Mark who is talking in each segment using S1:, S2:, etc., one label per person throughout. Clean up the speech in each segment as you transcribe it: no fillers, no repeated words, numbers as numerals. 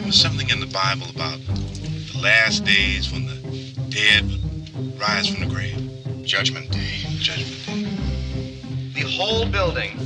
S1: was something in the Bible about the last days when the dead would rise from the grave. Judgment Day. Judgment Day.
S2: The whole building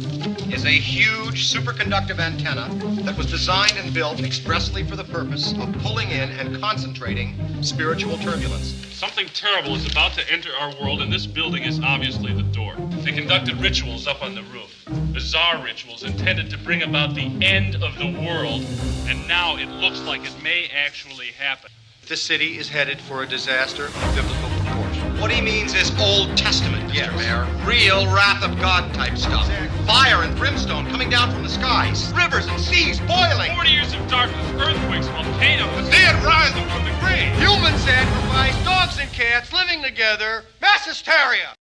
S2: is a huge superconductive antenna that was designed and built expressly for the purpose of pulling in and concentrating spiritual turbulence.
S3: Something terrible is about to enter our world, and this building is obviously the door. They conducted rituals up on the roof. Bizarre rituals intended to bring about the end of the world, and now it looks like it may actually happen.
S2: This city is headed for a disaster of biblical proportion. What he means is Old Testament, Mr. Mayor. Real wrath of God type stuff. Exactly. Fire and brimstone coming down from the skies. Rivers and seas boiling.
S3: 40 years of darkness, earthquakes, volcanoes.
S1: The dead rising from the grave.
S2: Human sacrifice, dogs and cats living together. Mass hysteria.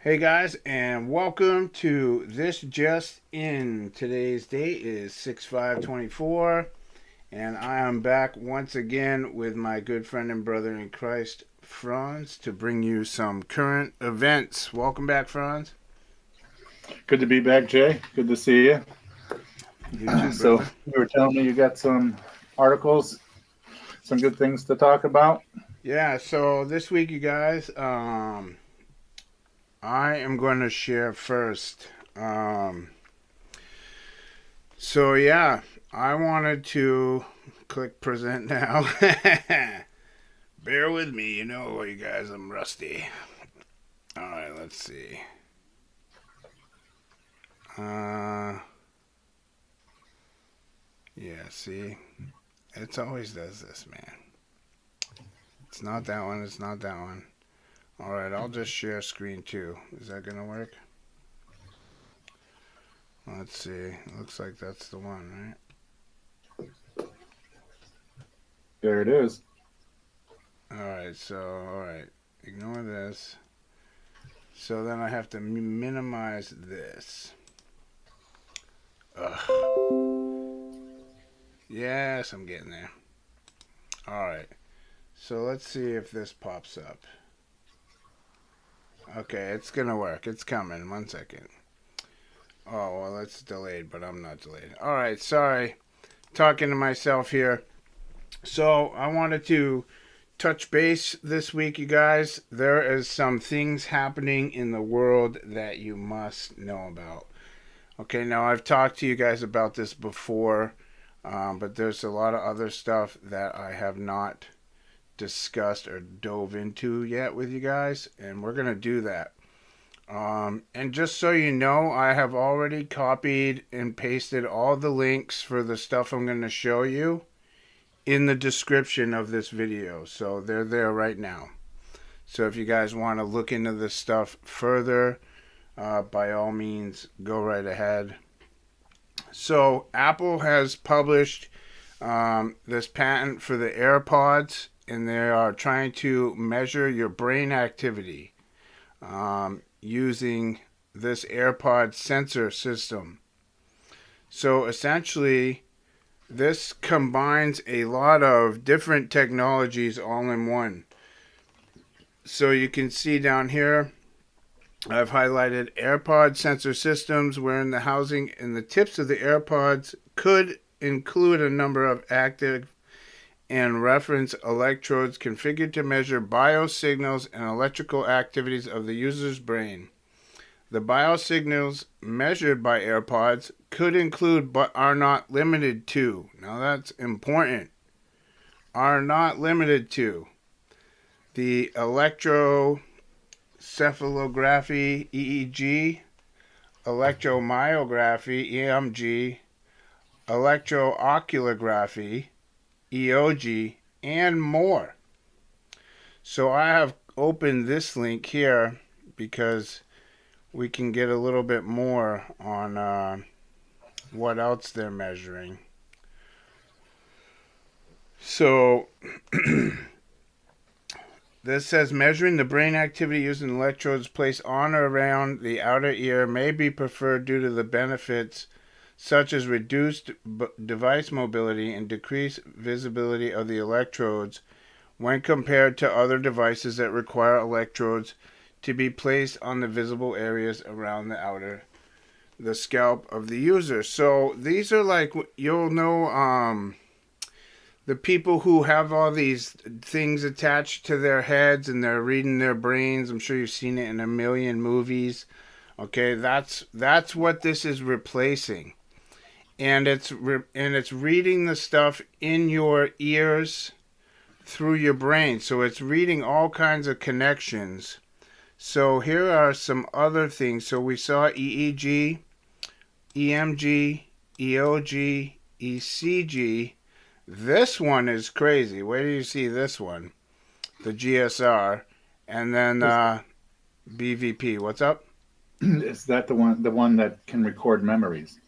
S4: Hey guys, and welcome to This Just In. Today's date is 6/5/24. And I am back once again with my good friend and brother in Christ, Franz, to bring you some current events. Welcome back, Franz.
S5: Good to be back, Jay. Good to see you.
S4: You too,
S5: So you were telling me you got some articles, some good things to talk about.
S4: Yeah, so this week, you guys, I am going to share first. I wanted to click present now. Bear with me, you guys, I'm rusty. Alright, let's see. Yeah, see? It always does this, man. It's not that one, it's not that one. Alright, I'll just share screen too. Is that gonna work? Let's see. Looks like that's the one, right?
S5: There it is.
S4: Alright. Ignore this. So then I have to minimize this. Ugh. Yes, I'm getting there. Alright. So let's see if this pops up. Okay, it's gonna work. It's coming. 1 second. Oh, well, it's delayed, but I'm not delayed. Alright, sorry. Talking to myself here. So, I wanted to touch base this week, you guys. There is some things happening in the world that you must know about. Okay, now I've talked to you guys about this before, but there's a lot of other stuff that I have not discussed or dove into yet with you guys, and we're going to do that. And just so you know, I have already copied and pasted all the links for the stuff I'm going to show you in the description of this video. So they're there right now. So if you guys want to look into this stuff further, by all means, go right ahead. So Apple has published this patent for the AirPods, and they are trying to measure your brain activity using this AirPod sensor system. So essentially, this combines a lot of different technologies all in one. So you can see down here, I've highlighted AirPod sensor systems, wherein the housing and the tips of the AirPods could include a number of active and reference electrodes configured to measure biosignals and electrical activities of the user's brain. The biosignals measured by AirPods could include, but are not limited to, now that's important, are not limited to the electroencephalography, EEG, electromyography, EMG, electrooculography, EOG, and more. So I have opened this link here because we can get a little bit more on what else they're measuring. So this says measuring the brain activity using electrodes placed on or around the outer ear may be preferred due to the benefits such as reduced device mobility and decreased visibility of the electrodes when compared to other devices that require electrodes to be placed on the visible areas around the outer the scalp of the user. So these are like, you'll know, the people who have all these things attached to their heads and they're reading their brains. I'm sure you've seen it in a million movies. Okay, that's what this is replacing. And it's reading the stuff in your ears through your brain. So it's reading all kinds of connections. So here are some other things. So we saw EEG, EMG, EOG, ECG. This one is crazy. Where do you see this one? The GSR. And then BVP. What's up?
S5: Is that the one that can record memories?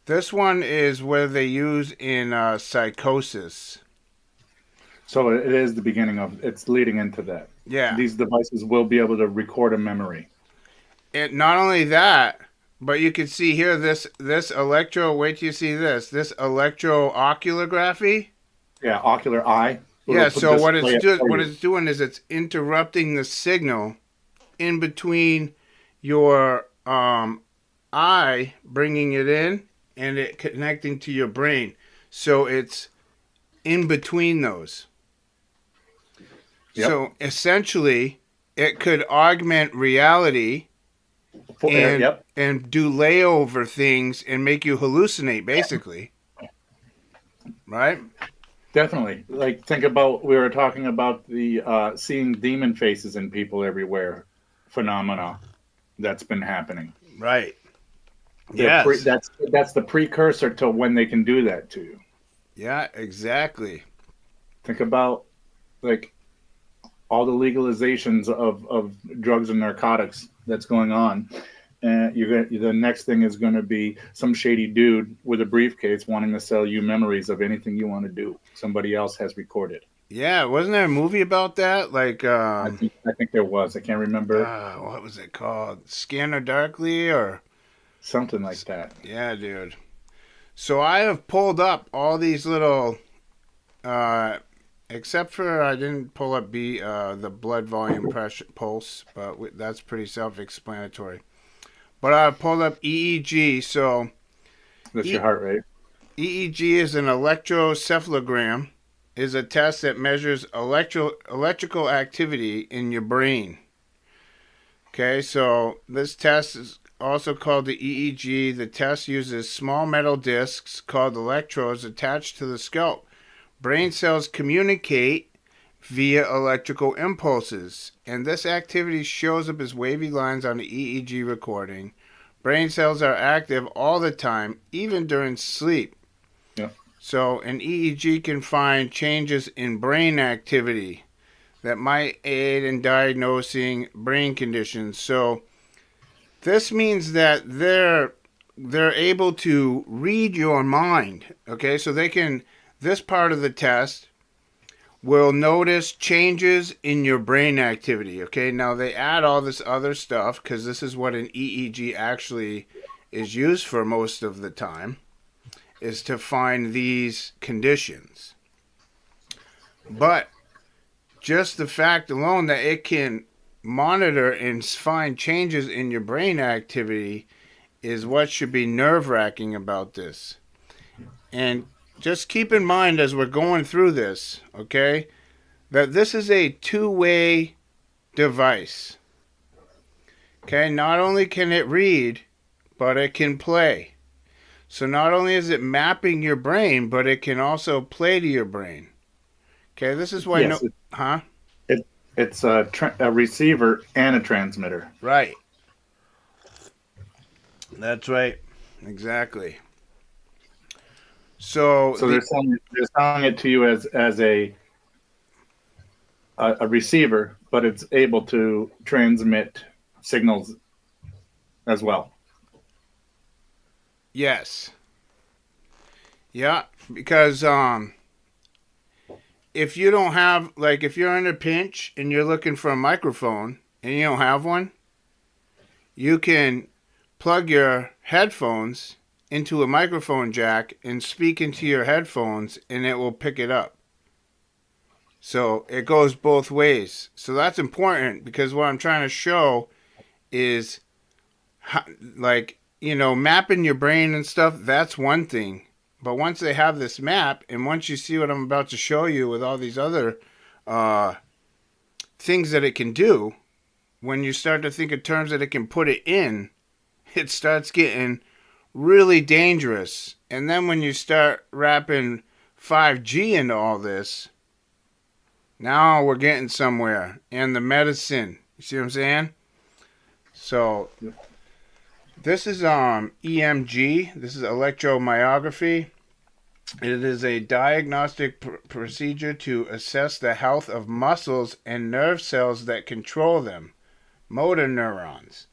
S4: This one is where they use in psychosis.
S5: So it is the beginning of, it's leading into that.
S4: Yeah.
S5: These devices will be able to record a memory.
S4: It not only that, but you can see here this electro. Wait till you see this electrooculography.
S5: Yeah, ocular eye.
S4: Yeah. So what it's doing is it's interrupting the signal in between your eye, bringing it in, and it connecting to your brain. So it's in between those.
S5: Yep.
S4: So essentially, it could augment reality and do layover things and make you hallucinate, basically. Right?
S5: Definitely. Like, think about, we were talking about the seeing demon faces in people everywhere phenomena that's been happening.
S4: Right.
S5: Yes. That's the precursor to when they can do that to you.
S4: Yeah, exactly.
S5: Think about, like, all the legalizations of drugs and narcotics that's going on. And the next thing is going to be some shady dude with a briefcase wanting to sell you memories of anything you want to do. Somebody else has recorded.
S4: Yeah, wasn't there a movie about that? Like,
S5: I think there was. I can't remember.
S4: What was it called? Scanner Darkly or
S5: something like that.
S4: Yeah, dude. So I have pulled up all these little, except for I didn't pull up the blood volume pressure pulse, but that's pretty self-explanatory. But I pulled up EEG. So
S5: that's your heart rate.
S4: EEG is an electrocephalogram. Is a test that measures electrical activity in your brain. Okay, so this test is also called the EEG. The test uses small metal discs called electrodes attached to the scalp. Brain cells communicate via electrical impulses, and this activity shows up as wavy lines on the EEG recording. Brain cells are active all the time, even during sleep.
S5: Yeah.
S4: So an EEG can find changes in brain activity that might aid in diagnosing brain conditions. So this means that they're able to read your mind. Okay, so they can, this part of the test will notice changes in your brain activity. Okay, now they add all this other stuff because this is what an EEG actually is used for most of the time, is to find these conditions. But just the fact alone that it can monitor and find changes in your brain activity is what should be nerve-wracking about this. And just keep in mind as we're going through this, okay, that this is a two-way device. Okay, not only can it read, but it can play. So not only is it mapping your brain, but it can also play to your brain. Okay, this is why
S5: it's a receiver and a transmitter.
S4: Right. That's right. Exactly. So
S5: they're selling it to you as a receiver, but it's able to transmit signals as well.
S4: Yes. Yeah, because if you don't have, like, if you're in a pinch and you're looking for a microphone and you don't have one, you can plug your headphones into a microphone jack and speak into your headphones and it will pick it up. So it goes both ways. So that's important because what I'm trying to show is how, like, mapping your brain and stuff, that's one thing. But once they have this map, and once you see what I'm about to show you with all these other things that it can do, when you start to think of terms that it can put it in, it starts getting really dangerous. And then when you start wrapping 5G into all this, now we're getting somewhere. And the medicine, you see what I'm saying? So this is EMG. This is electromyography. It is a diagnostic procedure to assess the health of muscles and nerve cells that control them, motor neurons.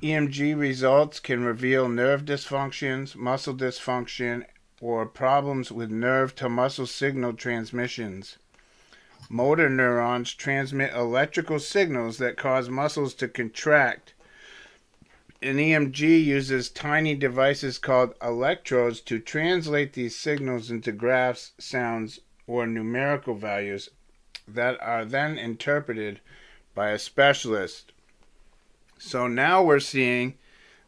S4: EMG results can reveal nerve dysfunctions, muscle dysfunction, or problems with nerve to muscle signal transmissions. Motor neurons transmit electrical signals that cause muscles to contract. An EMG uses tiny devices called electrodes to translate these signals into graphs, sounds, or numerical values that are then interpreted by a specialist. So now we're seeing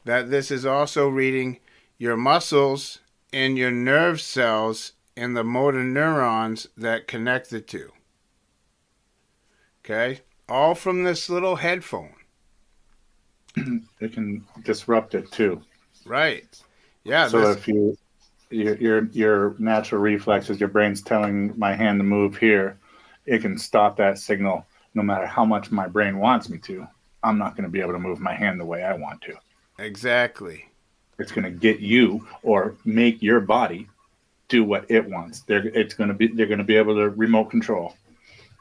S4: that this is also reading your muscles and your nerve cells and the motor neurons that connect the two. Okay? All from this little headphone.
S5: It can disrupt it too.
S4: Right. Yeah.
S5: So if your natural reflexes, your brain's telling my hand to move here, it can stop that signal no matter how much my brain wants me to. I'm not going to be able to move my hand the way I want to.
S4: Exactly.
S5: It's going to get you or make your body do what it wants. They're going to be able to remote control.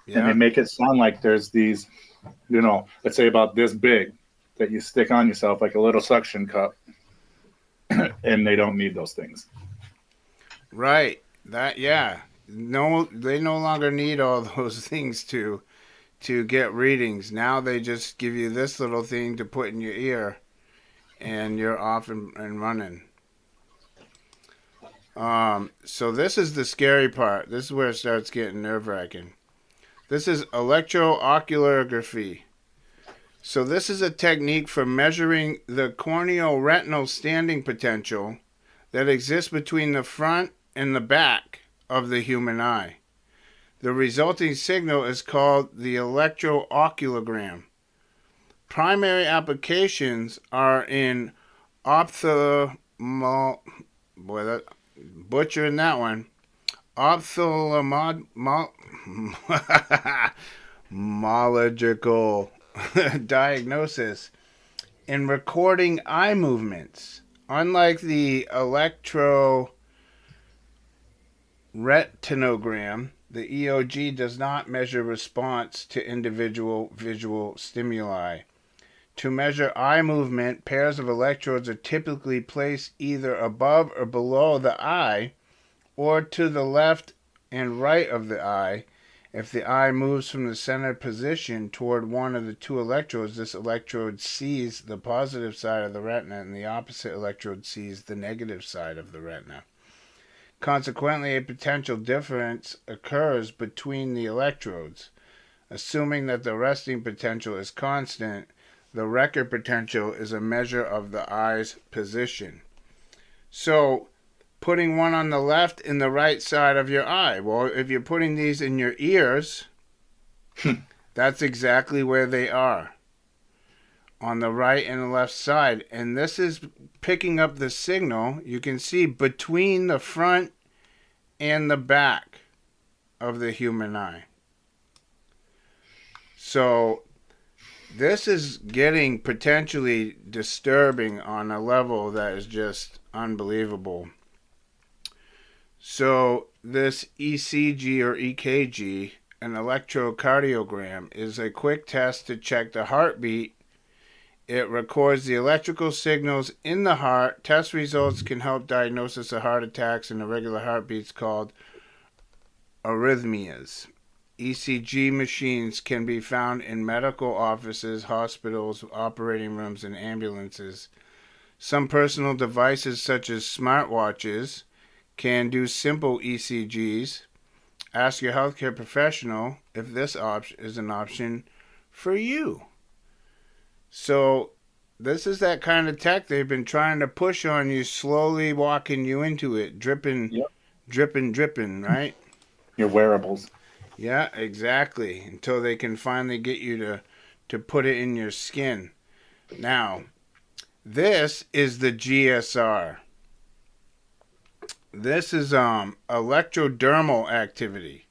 S5: Yeah. And they make it sound like there's these, let's say about this big that you stick on yourself like a little suction cup, and they don't need those things.
S4: Right. No, they no longer need all those things to get readings. Now they just give you this little thing to put in your ear, and you're off and running. So this is the scary part. This is where it starts getting nerve-wracking. This is electrooculography. So this is a technique for measuring the corneal retinal standing potential that exists between the front and the back of the human eye. The resulting signal is called the electrooculogram. Primary applications are in butchering that one. Ophthalmological diagnosis in recording eye movements. Unlike the electroretinogram, the EOG does not measure response to individual visual stimuli. To measure eye movement, pairs of electrodes are typically placed either above or below the eye or to the left and right of the eye. If the eye moves from the center position toward one of the two electrodes, this electrode sees the positive side of the retina and the opposite electrode sees the negative side of the retina. Consequently, a potential difference occurs between the electrodes. Assuming that the resting potential is constant, the record potential is a measure of the eye's position. So, putting one on the left and the right side of your eye. Well, if you're putting these in your ears, that's exactly where they are. On the right and the left side. And this is picking up the signal, you can see, between the front and the back of the human eye. So this is getting potentially disturbing on a level that is just unbelievable. So this ECG or EKG, an electrocardiogram, is a quick test to check the heartbeat. It records the electrical signals in the heart. Test results can help diagnosis of heart attacks and irregular heartbeats called arrhythmias. ECG machines can be found in medical offices, hospitals, operating rooms, and ambulances. Some personal devices such as smartwatches can do simple ECGs. Ask your healthcare professional if this option is an option for you. So This is that kind of tech they've been trying to push on you, slowly walking you into it, dripping,
S5: Yep.
S4: dripping, right?
S5: Your wearables.
S4: Yeah, exactly. Until they can finally get you to put it in your skin. Now, this is the GSR. This is electrodermal activity.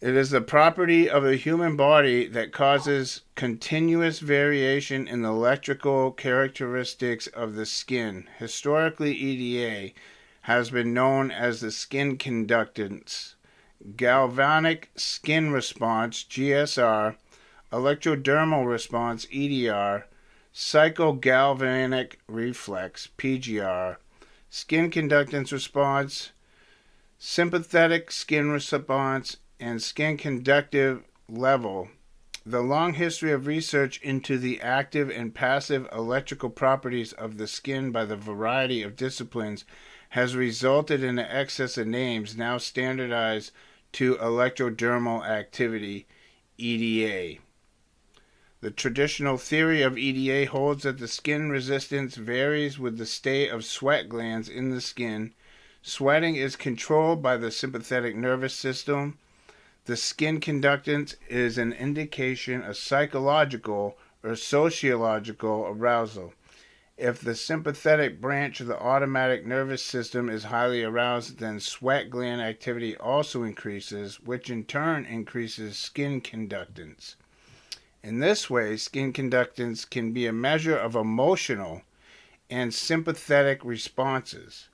S4: It is the property of the human body that causes continuous variation in the electrical characteristics of the skin. Historically, EDA has been known as the skin conductance, galvanic skin response, GSR, electrodermal response, EDR, psychogalvanic reflex, PGR, skin conductance response, sympathetic skin response, and skin conductive level. The long history of research into the active and passive electrical properties of the skin by the variety of disciplines has resulted in an excess of names now standardized to electrodermal activity, EDA. The traditional theory of EDA holds that the skin resistance varies with the state of sweat glands in the skin. Sweating is controlled by the sympathetic nervous system. The skin conductance is an indication of psychological or sociological arousal. If the sympathetic branch of the automatic nervous system is highly aroused, then sweat gland activity also increases, which in turn increases skin conductance. In this way, skin conductance can be a measure of emotional and sympathetic responses.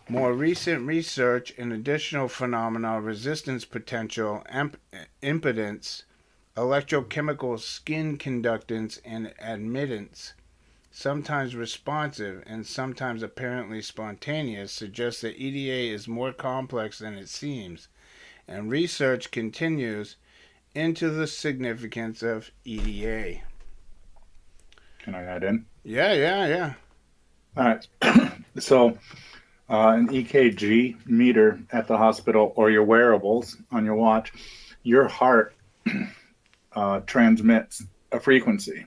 S4: More recent research and additional phenomena, resistance potential, impedance, electrochemical skin conductance, and admittance, sometimes responsive and sometimes apparently spontaneous, suggests that EDA is more complex than it seems, and research continues into the significance of EDA.
S5: Can I add in?
S4: Yeah.
S5: All right. So, an EKG meter at the hospital or your wearables on your watch, your heart transmits a frequency.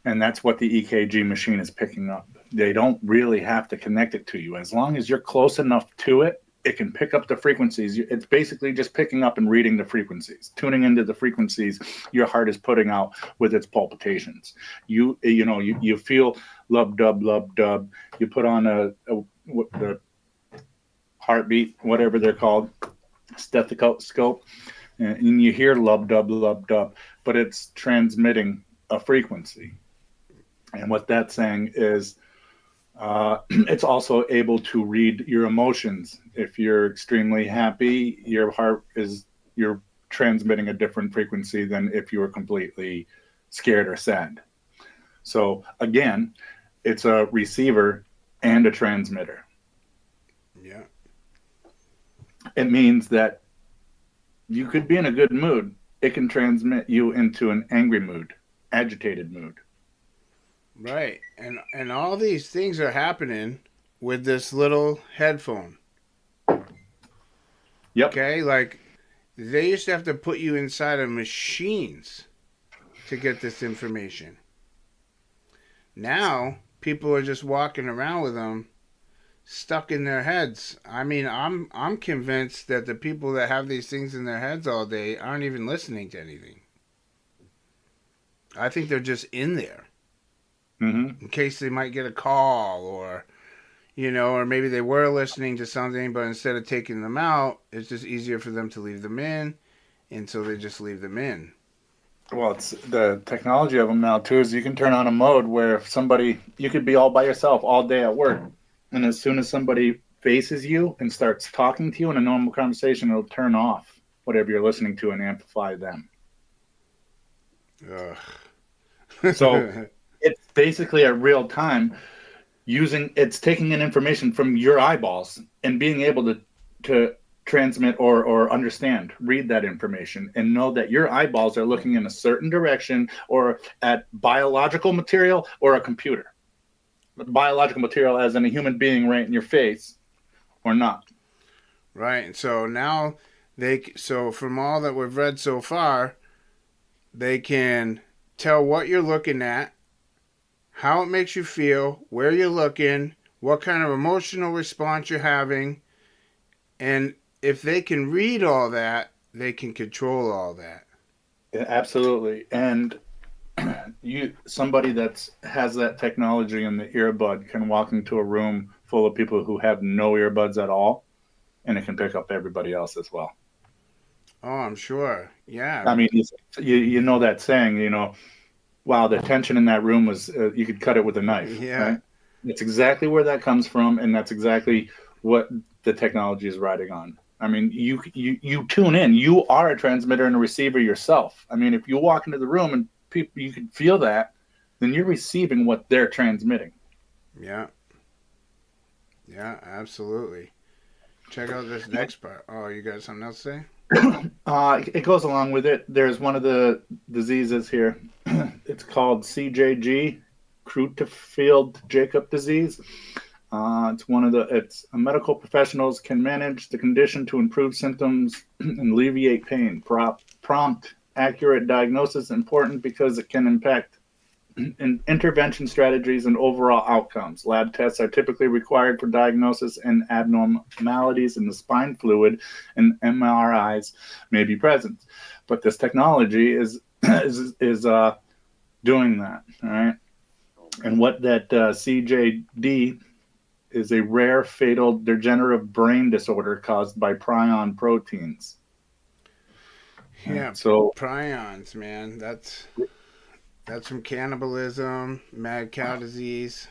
S5: And that's what the EKG machine is picking up. They don't really have to connect it to you. As long as you're close enough to it, it can pick up the frequencies. It's basically just picking up and reading the frequencies, tuning into the frequencies your heart is putting out with its palpitations. You feel lub dub lub dub. You put on the heartbeat, whatever they're called, stethoscope, and you hear lub dub, but it's transmitting a frequency. And what that's saying is it's also able to read your emotions. If you're extremely happy, you're transmitting a different frequency than if you were completely scared or sad. So again, it's a receiver and a transmitter.
S4: Yeah.
S5: It means that you could be in a good mood. It can transmit you into an angry mood, agitated mood.
S4: Right. And all these things are happening with this little headphone.
S5: Yep.
S4: Okay? Like, they used to have to put you inside of machines to get this information. Now, people are just walking around with them stuck in their heads. I mean, I'm convinced that the people that have these things in their heads all day aren't even listening to anything. I think they're just in there.
S5: Mm-hmm.
S4: In case they might get a call or maybe they were listening to something, but instead of taking them out, it's just easier for them to leave them in, and so they just leave them in.
S5: Well, it's the technology of them now, too, is you can turn on a mode where if you could be all by yourself all day at work, and as soon as somebody faces you and starts talking to you in a normal conversation, it'll turn off whatever you're listening to and amplify them.
S4: Ugh.
S5: So it's basically at real time it's taking in information from your eyeballs and being able to transmit or understand, read that information and know that your eyeballs are looking in a certain direction or at biological material or a computer. Biological material as in a human being right in your face or not.
S4: Right. And so now from all that we've read so far, they can tell what you're looking at, how it makes you feel, where you're looking, what kind of emotional response you're having, and if they can read all that, they can control all that.
S5: Yeah, absolutely. And somebody that has that technology in the earbud can walk into a room full of people who have no earbuds at all, and it can pick up everybody else as well.
S4: Oh, I'm sure. Yeah.
S5: I mean, you know that saying, wow, the tension in that room was, you could cut it with a knife.
S4: Yeah.
S5: Right? That's exactly where that comes from, and that's exactly what the technology is riding on. I mean, you tune in. You are a transmitter and a receiver yourself. I mean, if you walk into the room and people, you can feel that, then you're receiving what they're transmitting.
S4: Yeah. Yeah, absolutely. Check out this next part. Oh, you got something else to say?
S5: It goes along with it. There's one of the diseases here. It's called CJG, Creutzfeldt-Jakob disease. It's medical professionals can manage the condition to improve symptoms and alleviate pain. Prompt, accurate diagnosis is important because it can impact intervention strategies and overall outcomes. Lab tests are typically required for diagnosis, and abnormalities in the spine fluid and MRIs may be present. But this technology is doing that. All right. And what that CJD is a rare, fatal, degenerative brain disorder caused by prion proteins.
S4: Yeah,
S5: so
S4: prions, man. That's from cannibalism, mad cow disease.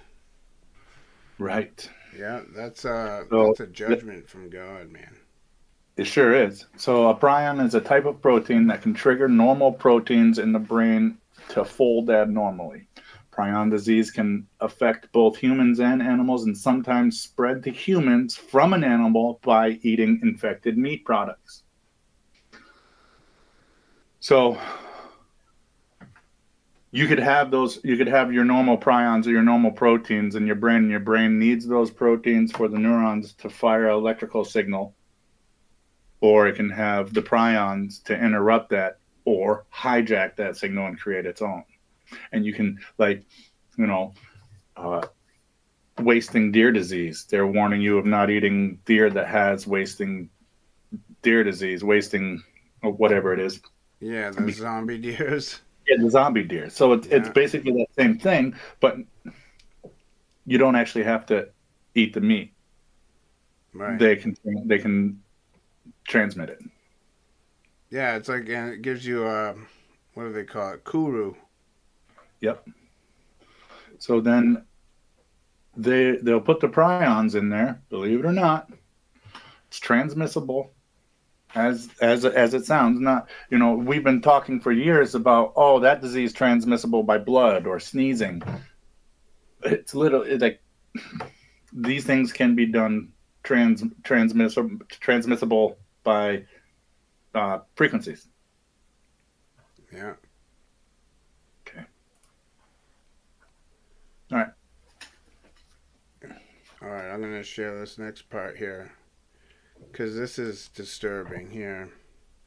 S5: Right.
S4: Yeah, that's a judgment from God, man.
S5: It sure is. So a prion is a type of protein that can trigger normal proteins in the brain to fold abnormally. Prion disease can affect both humans and animals, and sometimes spread to humans from an animal by eating infected meat products. So you could have your normal prions or your normal proteins in your brain, and your brain needs those proteins for the neurons to fire an electrical signal, or it can have the prions to interrupt that or hijack that signal and create its own. And you can, wasting deer disease. They're warning you of not eating deer that has wasting deer disease, wasting whatever it is.
S4: Yeah, the zombie deers.
S5: Yeah, the zombie deer. So it's basically that same thing, but you don't actually have to eat the meat.
S4: Right.
S5: They can transmit it.
S4: Yeah, it's like, and it gives you what do they call it? Kuru.
S5: Yep. So then they'll put the prions in there. Believe it or not, it's transmissible, as it sounds. Not, we've been talking for years about, that disease transmissible by blood or sneezing. It's literally like these things can be done transmissible by frequencies.
S4: Yeah.
S5: Okay. All right.
S4: All right, I'm going to share this next part here because this is disturbing here.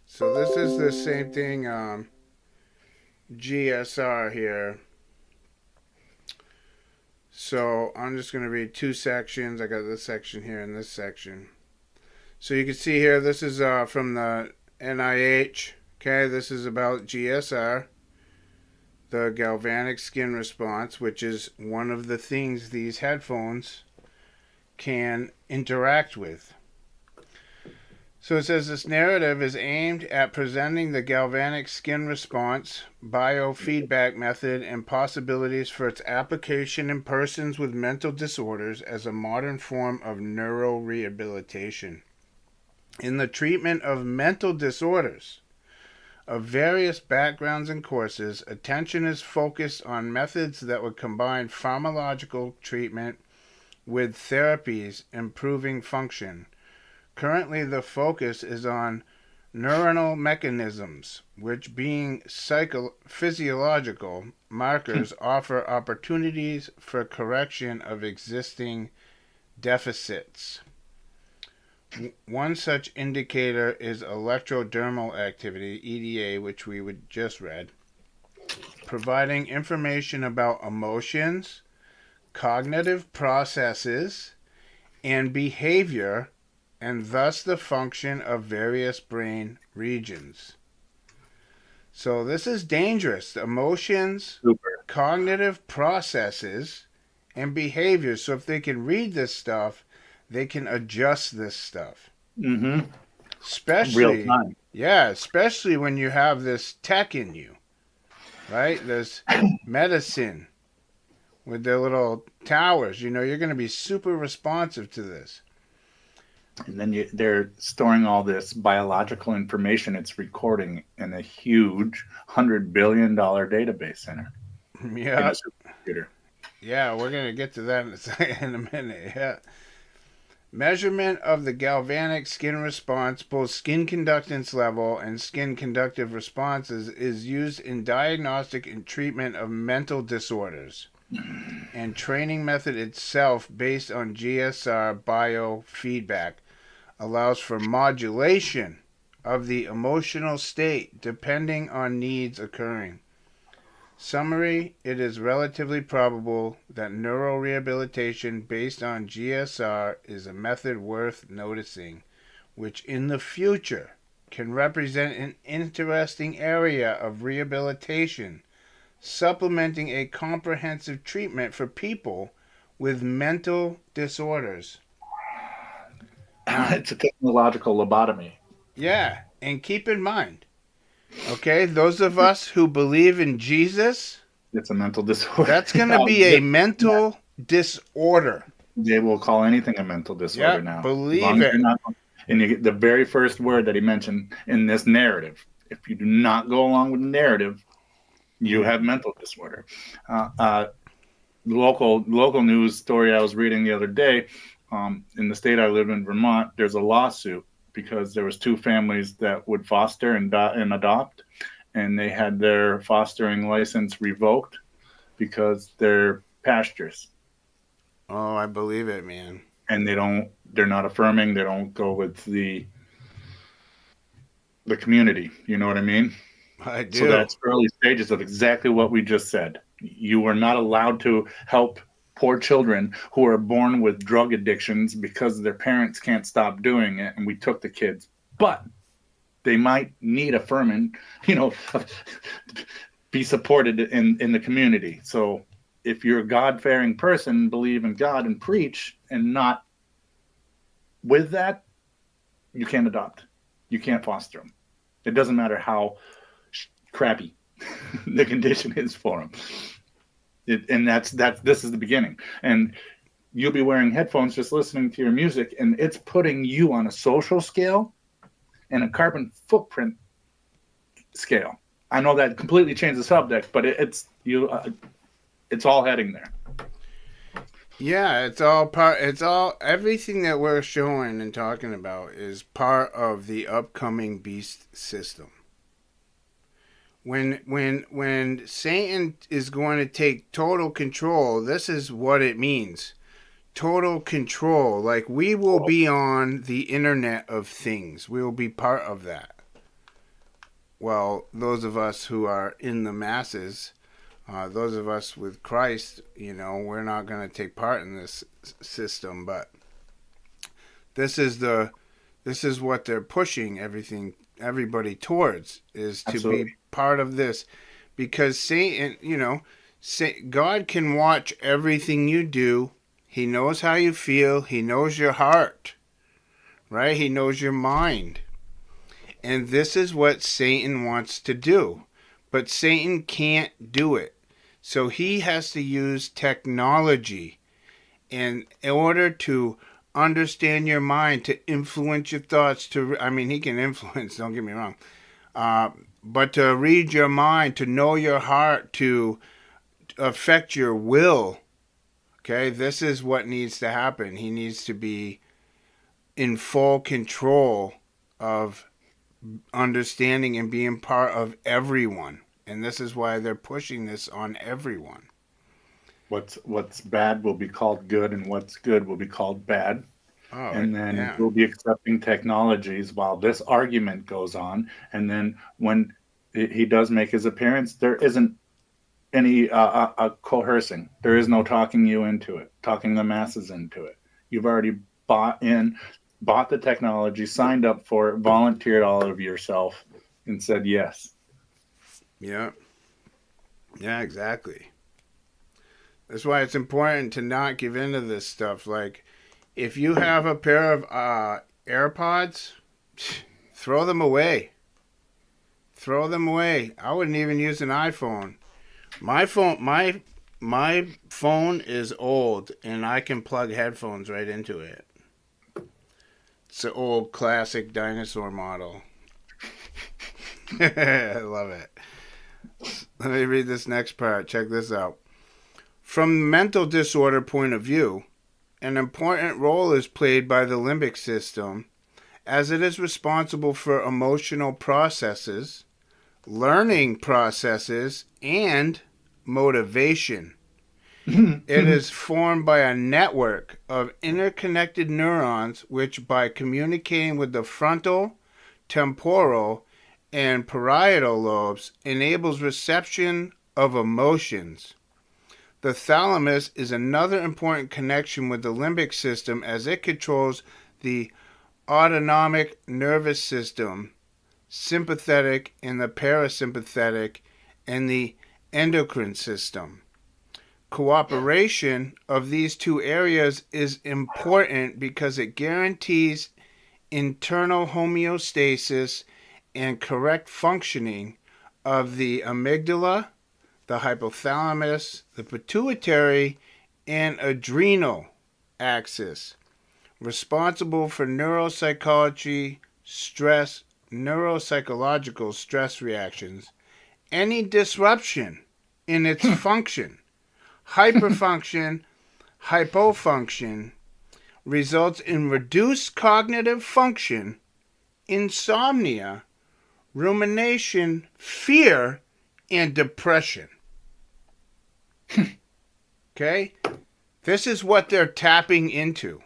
S4: So this is the same thing, GSR here. So I'm just going to read two sections. I got this section here and this section. So you can see here, this is from the NIH. Okay, this is about GSR, the galvanic skin response, which is one of the things these headphones can interact with. So it says this narrative is aimed at presenting the galvanic skin response biofeedback method and possibilities for its application in persons with mental disorders as a modern form of neurorehabilitation. In the treatment of mental disorders of various backgrounds and courses, attention is focused on methods that would combine pharmacological treatment with therapies improving function. Currently, the focus is on neuronal mechanisms, which, being physiological markers, offer opportunities for correction of existing deficits. One such indicator is electrodermal activity, EDA, which we just read. providing information about emotions, cognitive processes, and behavior, and thus the function of various brain regions. So this is dangerous. Emotions,
S5: Super.
S4: cognitive processes, and behavior. So if they can read this stuff, they can adjust this stuff.
S5: Mm-hmm.
S4: Especially,
S5: Real time.
S4: yeah, especially when you have this tech in you, right? This medicine with their little towers. You're going to be super responsive to this.
S5: And then they're storing all this biological information it's recording in a huge $100 billion database center in
S4: Yeah,
S5: a supercomputer.
S4: yeah, we're going to get to that in a minute. Yeah. Measurement of the galvanic skin response, both skin conductance level and skin conductive responses, is used in diagnostic and treatment of mental disorders. And training method itself, based on GSR biofeedback, allows for modulation of the emotional state depending on needs occurring. Summary: it is relatively probable that neurorehabilitation based on GSR is a method worth noticing, which in the future can represent an interesting area of rehabilitation, supplementing a comprehensive treatment for people with mental disorders.
S5: It's a technological lobotomy.
S4: Yeah, and keep in mind, okay, those of us who believe in Jesus,
S5: It's a mental disorder.
S4: that's going to be a mental disorder.
S5: They will call anything a mental disorder
S4: Yep,
S5: now.
S4: believe
S5: As long as
S4: it.
S5: you're not- and you get the very first word that he mentioned in this narrative. If you do not go along with the narrative, you have mental disorder. Local news story I was reading the other day. In the state I live in, Vermont, there's a lawsuit because there was two families that would foster and adopt, and they had their fostering license revoked because they're pastures.
S4: Oh, I believe it, man.
S5: And they're not affirming, they don't go with the community. You know what I mean?
S4: I do.
S5: So that's early stages of exactly what we just said. You are not allowed to help poor children who are born with drug addictions because their parents can't stop doing it, and we took the kids. But they might need affirming, be supported in the community. So if you're a God-fearing person, believe in God and preach, and not with that, you can't adopt. You can't foster them. It doesn't matter how crappy the condition is for them. This is the beginning. And you'll be wearing headphones just listening to your music, and it's putting you on a social scale and a carbon footprint scale. I know that completely changed the subject, but it's all heading there.
S4: Yeah, it's all everything that we're showing and talking about is part of the upcoming beast system. When Satan is going to take total control, this is what it means. Total control. Like, we will be on the Internet of Things. We will be part of that. Well, those of us who are in the masses, those of us with Christ, we're not going to take part in this system, but this is what they're pushing everybody towards, is to
S5: Absolutely.
S4: be part of this, because Satan, God can watch everything you do. He knows how you feel. He knows your heart, right? He knows your mind. And this is what Satan wants to do. But Satan can't do it. So he has to use technology in order to understand your mind, to influence your thoughts. He can influence, don't get me wrong. But to read your mind, to know your heart, to affect your will. Okay, this is what needs to happen. He needs to be in full control of understanding and being part of everyone. And this is why they're pushing this on everyone.
S5: What's bad will be called good, and what's good will be called bad.
S4: Oh,
S5: and then
S4: yeah.
S5: we'll be accepting technologies while this argument goes on. And then when he does make his appearance, there isn't any coercing. There is no talking you into it, talking the masses into it. You've already bought the technology, signed up for it, volunteered all of yourself, and said yes.
S4: Yeah. Yeah, exactly. That's why it's important to not give in to this stuff. Like, if you have a pair of AirPods, throw them away. Throw them away. I wouldn't even use an iPhone. My phone is old, and I can plug headphones right into it. It's an old classic dinosaur model. I love it. Let me read this next part. Check this out. From the mental disorder point of view, an important role is played by the limbic system, as it is responsible for emotional processes, learning processes, and motivation. It is formed by a network of interconnected neurons which, by communicating with the frontal, temporal, and parietal lobes, enables reception of emotions. The thalamus is another important connection with the limbic system, as it controls the autonomic nervous system, sympathetic and the parasympathetic, and the endocrine system. Cooperation of these two areas is important because it guarantees internal homeostasis and correct functioning of the amygdala, the hypothalamus, the pituitary, and adrenal axis, responsible for neuropsychological stress reactions. Any disruption in its function, hyperfunction, hypofunction, results in reduced cognitive function, insomnia, rumination, fear, and depression. Okay? This is what they're tapping into.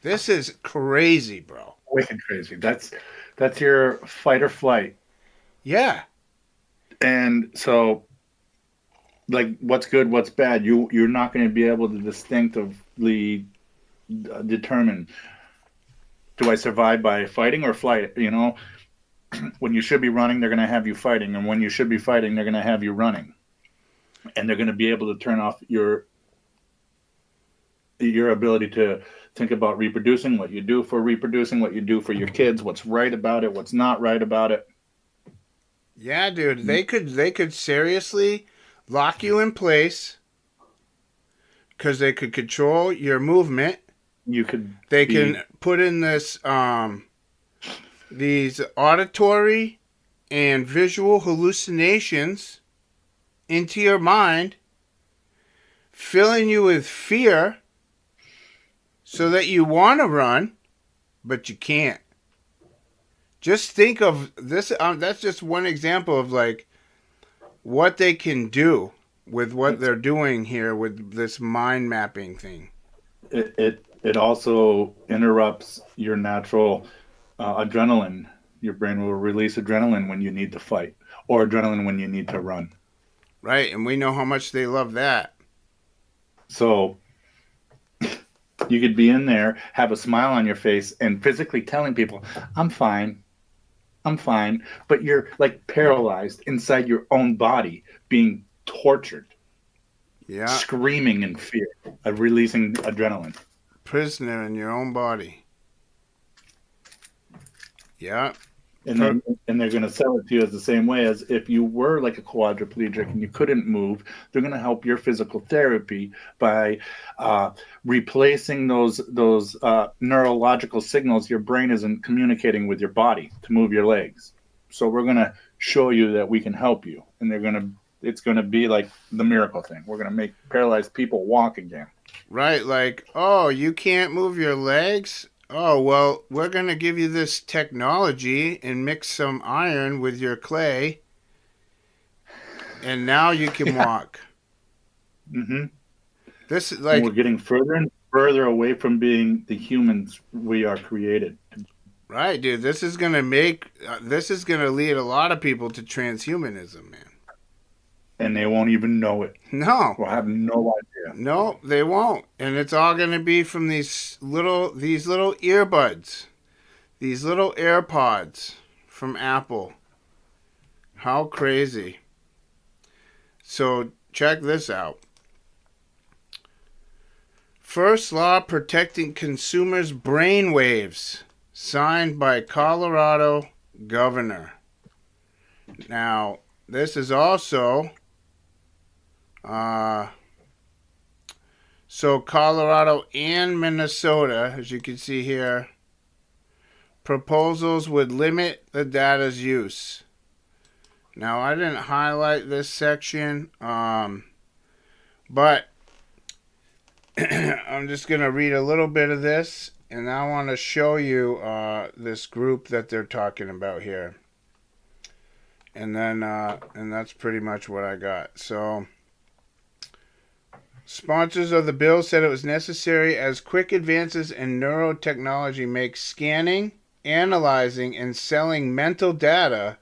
S4: This is crazy, bro.
S5: Wicked crazy. That's your fight or flight.
S4: Yeah.
S5: And so, like, what's good, what's bad, you're not going to be able to distinctively determine, do I survive by fighting or flight? You know, when you should be running, they're going to have you fighting, and when you should be fighting, they're going to have you running, and they're going to be able to turn off your ability to think about reproducing, what you do for reproducing, what you do for your kids, what's right about it, what's not right about it.
S4: Yeah, dude, they could seriously lock you in place because they could control your movement. They can put in this these auditory and visual hallucinations into your mind, filling you with fear so that you want to run, but you can't. Just think of this. That's just one example of like what they can do with what they're doing here with this mind mapping thing.
S5: It also interrupts your natural adrenaline. Your brain will release adrenaline when you need to fight, or adrenaline when you need to run.
S4: Right, and we know how much they love that.
S5: So you could be in there, have a smile on your face, and physically telling people, I'm fine, but you're like paralyzed inside your own body, being tortured, screaming in fear of releasing adrenaline.
S4: Prisoner in your own body. Yeah.
S5: And they're going to sell it to you as the same way as if you were like a quadriplegic and you couldn't move. They're going to help your physical therapy by replacing those neurological signals your brain isn't communicating with your body to move your legs. So we're going to show you that we can help you, and it's going to be like the miracle thing. We're going to make paralyzed people walk again.
S4: Right, like, oh, you can't move your legs? Oh, well, we're going to give you this technology and mix some iron with your clay, and now you can walk.
S5: Mm-hmm.
S4: This is like...
S5: And we're getting further and further away from being the humans we are created.
S4: Right, dude. This is going to lead a lot of people to transhumanism, man.
S5: and they won't even know it.
S4: No.
S5: We'll have no idea.
S4: No, they won't. And it's all going to be from these little earbuds. These little AirPods from Apple. How crazy. So, check this out. First law protecting consumers' brainwaves, signed by Colorado governor. Now, this is also so Colorado and Minnesota, as you can see here, proposals would limit the data's use. Now, I didn't highlight this section, but I'm just going to read a little bit of this, and I want to show you this group that they're talking about here. And then, and that's pretty much what I got. So, sponsors of the bill said it was necessary as quick advances in neurotechnology make scanning, analyzing, and selling mental data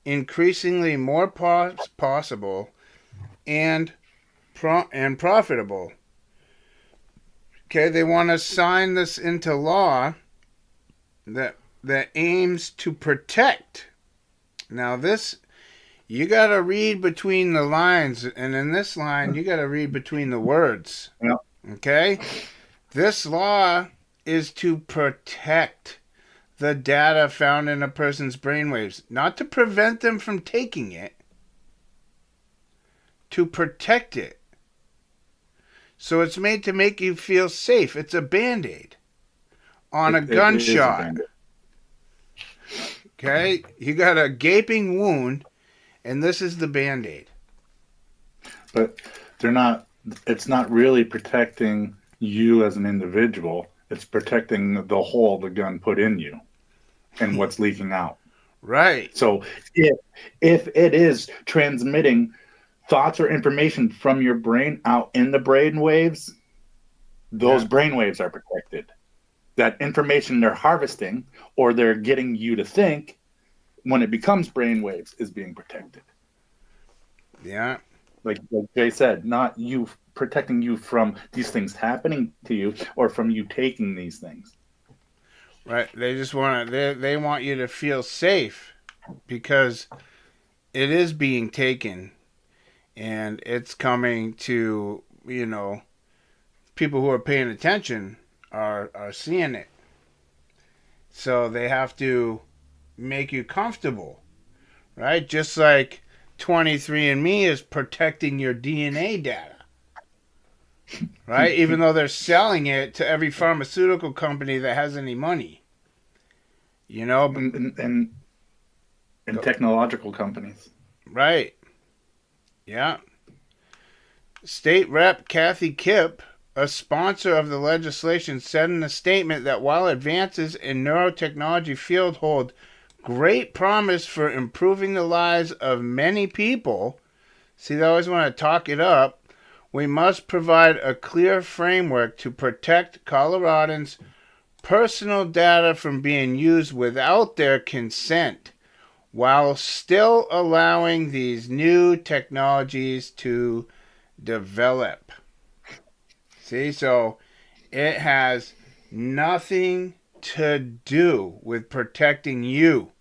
S4: increasingly more possible and profitable. Okay, they want to sign this into law that aims to protect. Now this, you got to read between the lines, and in this line, you got to read between the words.
S5: Yep.
S4: Okay? This law is to protect the data found in a person's brainwaves, not to prevent them from taking it, to protect it. So it's made to make you feel safe. It's a Band-Aid on a gunshot. Okay? You got a gaping wound, and this is the Band-Aid.
S5: But it's not really protecting you as an individual. It's protecting the hole the gun put in you and what's leaking out.
S4: Right.
S5: So if it is transmitting thoughts or information from your brain out in the brain waves, those brain waves are protected. That information they're harvesting or they're getting you to think when it becomes brain waves is being protected.
S4: Yeah.
S5: Like Jay said, not you protecting you from these things happening to you or from you taking these things.
S4: Right. They just want to, they want you to feel safe because it is being taken. And it's coming to, people who are paying attention are seeing it. So they have to make you comfortable, right? Just like 23andMe is protecting your DNA data, right? Even though they're selling it to every pharmaceutical company that has any money,
S5: And technological companies.
S4: Right. Yeah. State Rep Kathy Kipp, a sponsor of the legislation, said in a statement that while advances in neurotechnology field hold great promise for improving the lives of many people, see, they always want to talk it up, we must provide a clear framework to protect Coloradans' personal data from being used without their consent, while still allowing these new technologies to develop. See, so it has nothing to do with protecting you.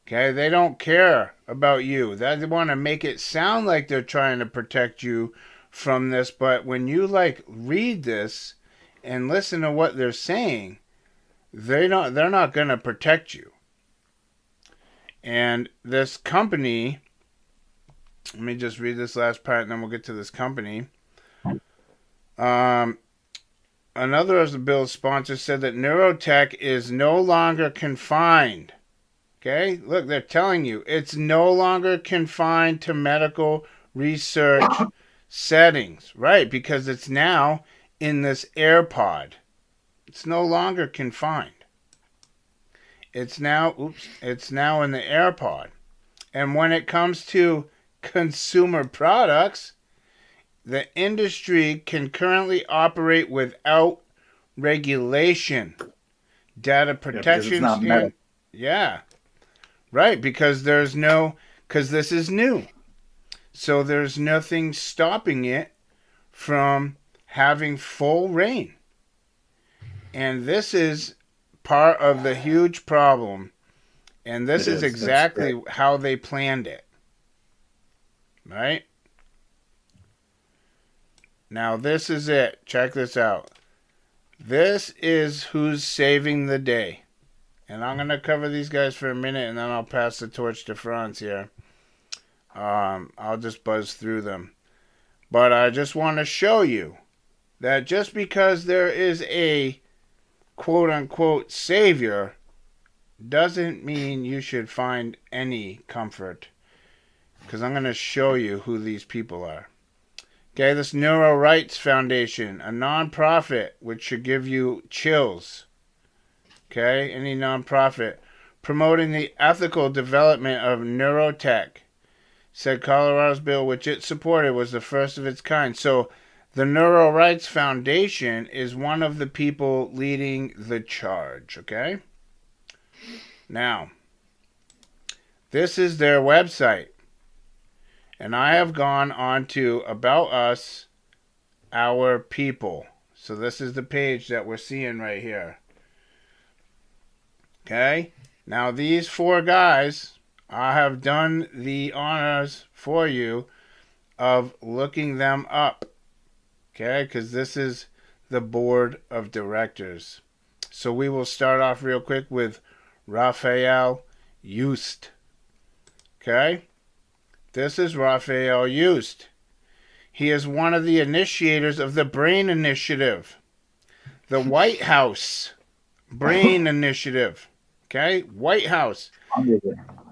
S4: Okay, they don't care about you. They want to make it sound like they're trying to protect you from this, but when you read this and listen to what they're saying, they're not going to protect you. And this company, let me just read this last part and then we'll get to this company. Another of the bill's sponsors said that neurotech is no longer confined. Okay? Look, they're telling you it's no longer confined to medical research settings. Right, because it's now in this AirPod. It's no longer confined. It's now in the AirPod. And when it comes to consumer products, the industry can currently operate without regulation. Data protection. Right, because this is new. So there's nothing stopping it from having full reign. And this is part of the huge problem. And this is exactly how they planned it. Right? Now this is it. Check this out. This is who's saving the day. And I'm going to cover these guys for a minute, and then I'll pass the torch to Franz here. I'll just buzz through them. But I just want to show you that just because there is a quote-unquote savior doesn't mean you should find any comfort. Because I'm going to show you who these people are. Okay, this Neuro Rights Foundation, a non-profit which should give you chills. Okay, any non-profit promoting the ethical development of neurotech. Said Colorado's bill, which it supported, was the first of its kind. So the Neuro Rights Foundation is one of the people leading the charge. Okay. Now, this is their website. And I have gone on to About Us, Our People. So this is the page that we're seeing right here. Okay? Now these four guys, I have done the honors for you of looking them up. Okay? Because this is the board of directors. So we will start off real quick with Raphael Youst. Okay? This is Raphael Youst. He is one of the initiators of the BRAIN Initiative. The White House BRAIN Initiative. Okay? White House.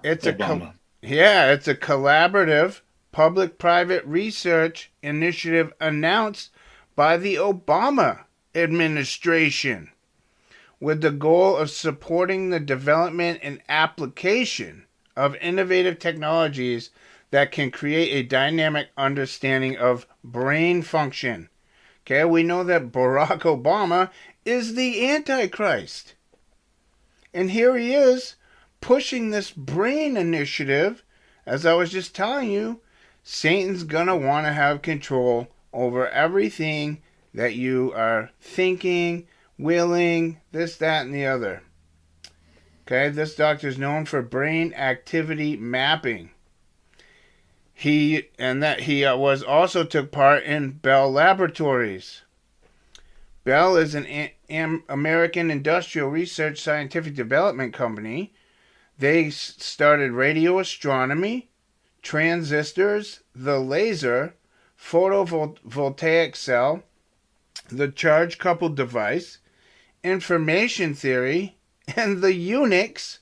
S4: It's a collaborative public-private research initiative announced by the Obama administration with the goal of supporting the development and application of innovative technologies that can create a dynamic understanding of brain function. Okay, we know that Barack Obama is the Antichrist. And here he is pushing this brain initiative. As I was just telling you, Satan's going to want to have control over everything that you are thinking, willing, this, that, and the other. Okay, this doctor is known for brain activity mapping. He was also took part in Bell Laboratories. Bell is an American industrial research scientific development company. They started radio astronomy, transistors, the laser, photovoltaic cell, the charge-coupled device, information theory, and the Unix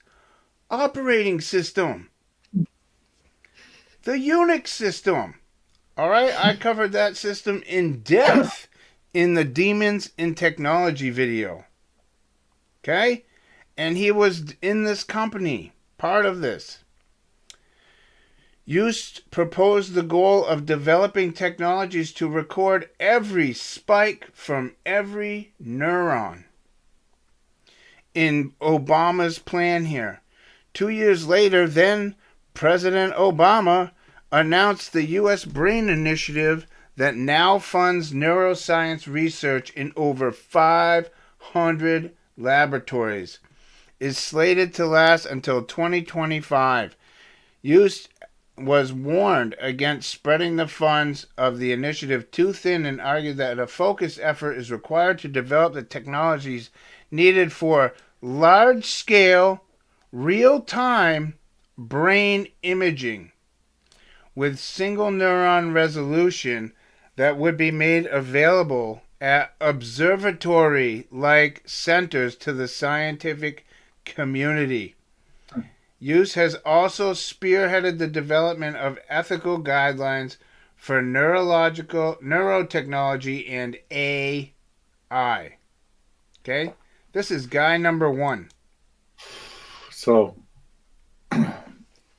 S4: operating system. The Unix system. All right, I covered that system in depth in the Demons in Technology video. Okay? And he was in this company, part of this. Youst proposed the goal of developing technologies to record every spike from every neuron. In Obama's plan here. 2 years later, then President Obama announced the U.S. BRAIN Initiative that now funds neuroscience research in over 500 laboratories. Is slated to last until 2025. Youst was warned against spreading the funds of the initiative too thin and argued that a focused effort is required to develop the technologies needed for large-scale, real-time brain imaging with single neuron resolution that would be made available at observatory-like centers to the scientific community. Youst has also spearheaded the development of ethical guidelines for neurotechnology and AI. Okay? This is guy number one.
S5: So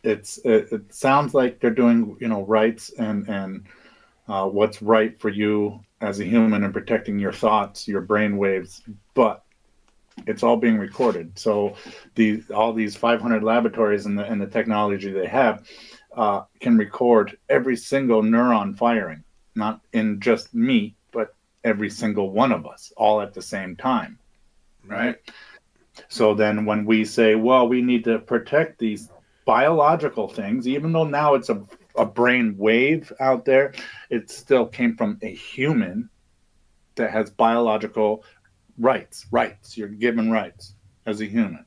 S5: it sounds like they're doing, rights and what's right for you as a human and protecting your thoughts, your brain waves, but it's all being recorded. So all these 500 laboratories and the technology they have, can record every single neuron firing, not in just me, but every single one of us, all at the same time. Right? So then when we say, well, we need to protect these biological things, even though now it's a brain wave out there, it still came from a human that has biological rights. You're given rights as a human.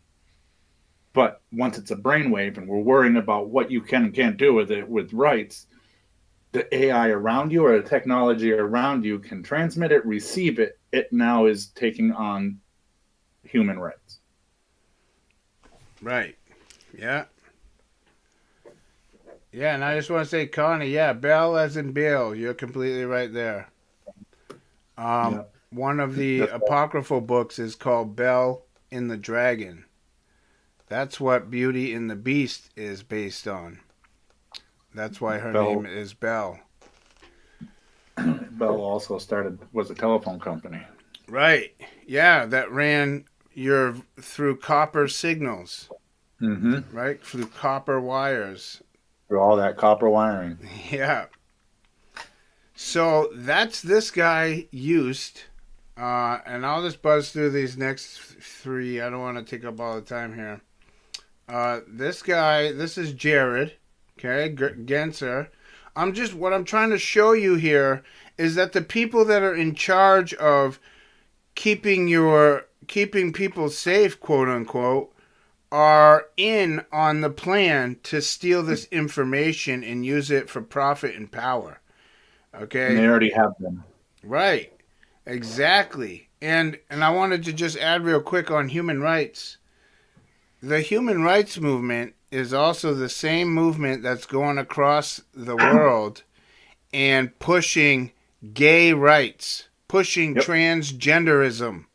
S5: But once it's a brainwave and we're worrying about what you can and can't do with it with rights, the AI around you or the technology around you can transmit it, receive it. It now is taking on human rights.
S4: Right. Yeah. Yeah, and I just want to say, Connie, yeah, Bell as in Bill. You're completely right there. One of the apocryphal books is called Bell in the Dragon. That's what Beauty and the Beast is based on. That's why her name is Bell.
S5: Bell also was a telephone company.
S4: Right. Yeah, that ran through copper signals.
S5: Mm-hmm.
S4: Right? Through copper wires.
S5: Through all that copper wiring.
S4: Yeah. So that's this guy used. And I'll just buzz through these next three. I don't want to take up all the time here. This guy, this is Jared, okay, Genser. What I'm trying to show you here is that the people that are in charge of keeping people safe, quote unquote, are in on the plan to steal this information and use it for profit and power. Okay.
S5: And they already have them.
S4: Right. Exactly. And I wanted to just add real quick on human rights. The human rights movement is also the same movement that's going across the world and pushing gay rights, pushing transgenderism.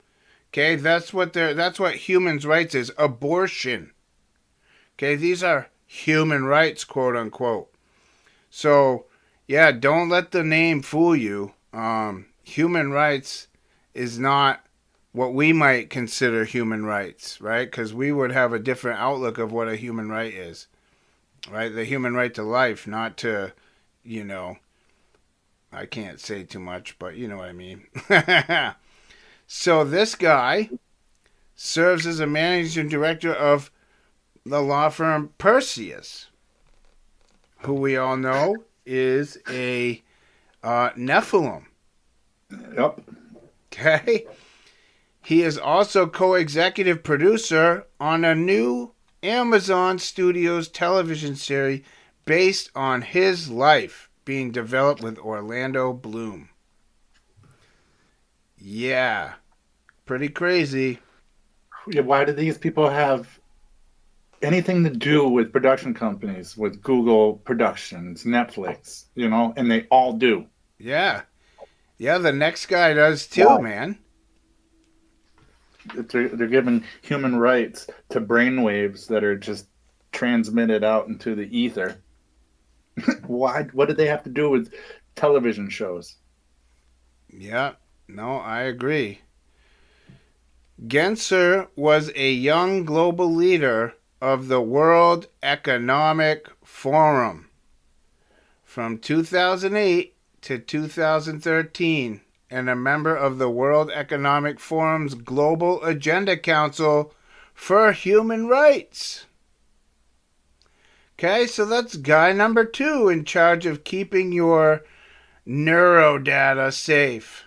S4: Okay, that's what human rights is. Abortion. Okay, these are human rights, quote unquote. So, yeah, don't let the name fool you. Human rights is not what we might consider human rights, right? Because we would have a different outlook of what a human right is, right? The human right to life, not to, I can't say too much, but you know what I mean. So this guy serves as a managing director of the law firm Perseus, who we all know is a Nephilim.
S5: Yep.
S4: Okay. He is also co-executive producer on a new Amazon Studios television series based on his life being developed with Orlando Bloom. Yeah. Pretty crazy.
S5: Yeah, why do these people have anything to do with production companies, with Google Productions, Netflix, and they all do.
S4: Yeah. Yeah, the next guy does too, man.
S5: They're giving human rights to brainwaves that are just transmitted out into the ether. Why? What did they have to do with television shows?
S4: Yeah, no, I agree. Genser was a young global leader of the World Economic Forum from 2008 to 2013. And a member of the World Economic Forum's Global Agenda Council for Human Rights. Okay, so that's guy number 2 in charge of keeping your neurodata safe.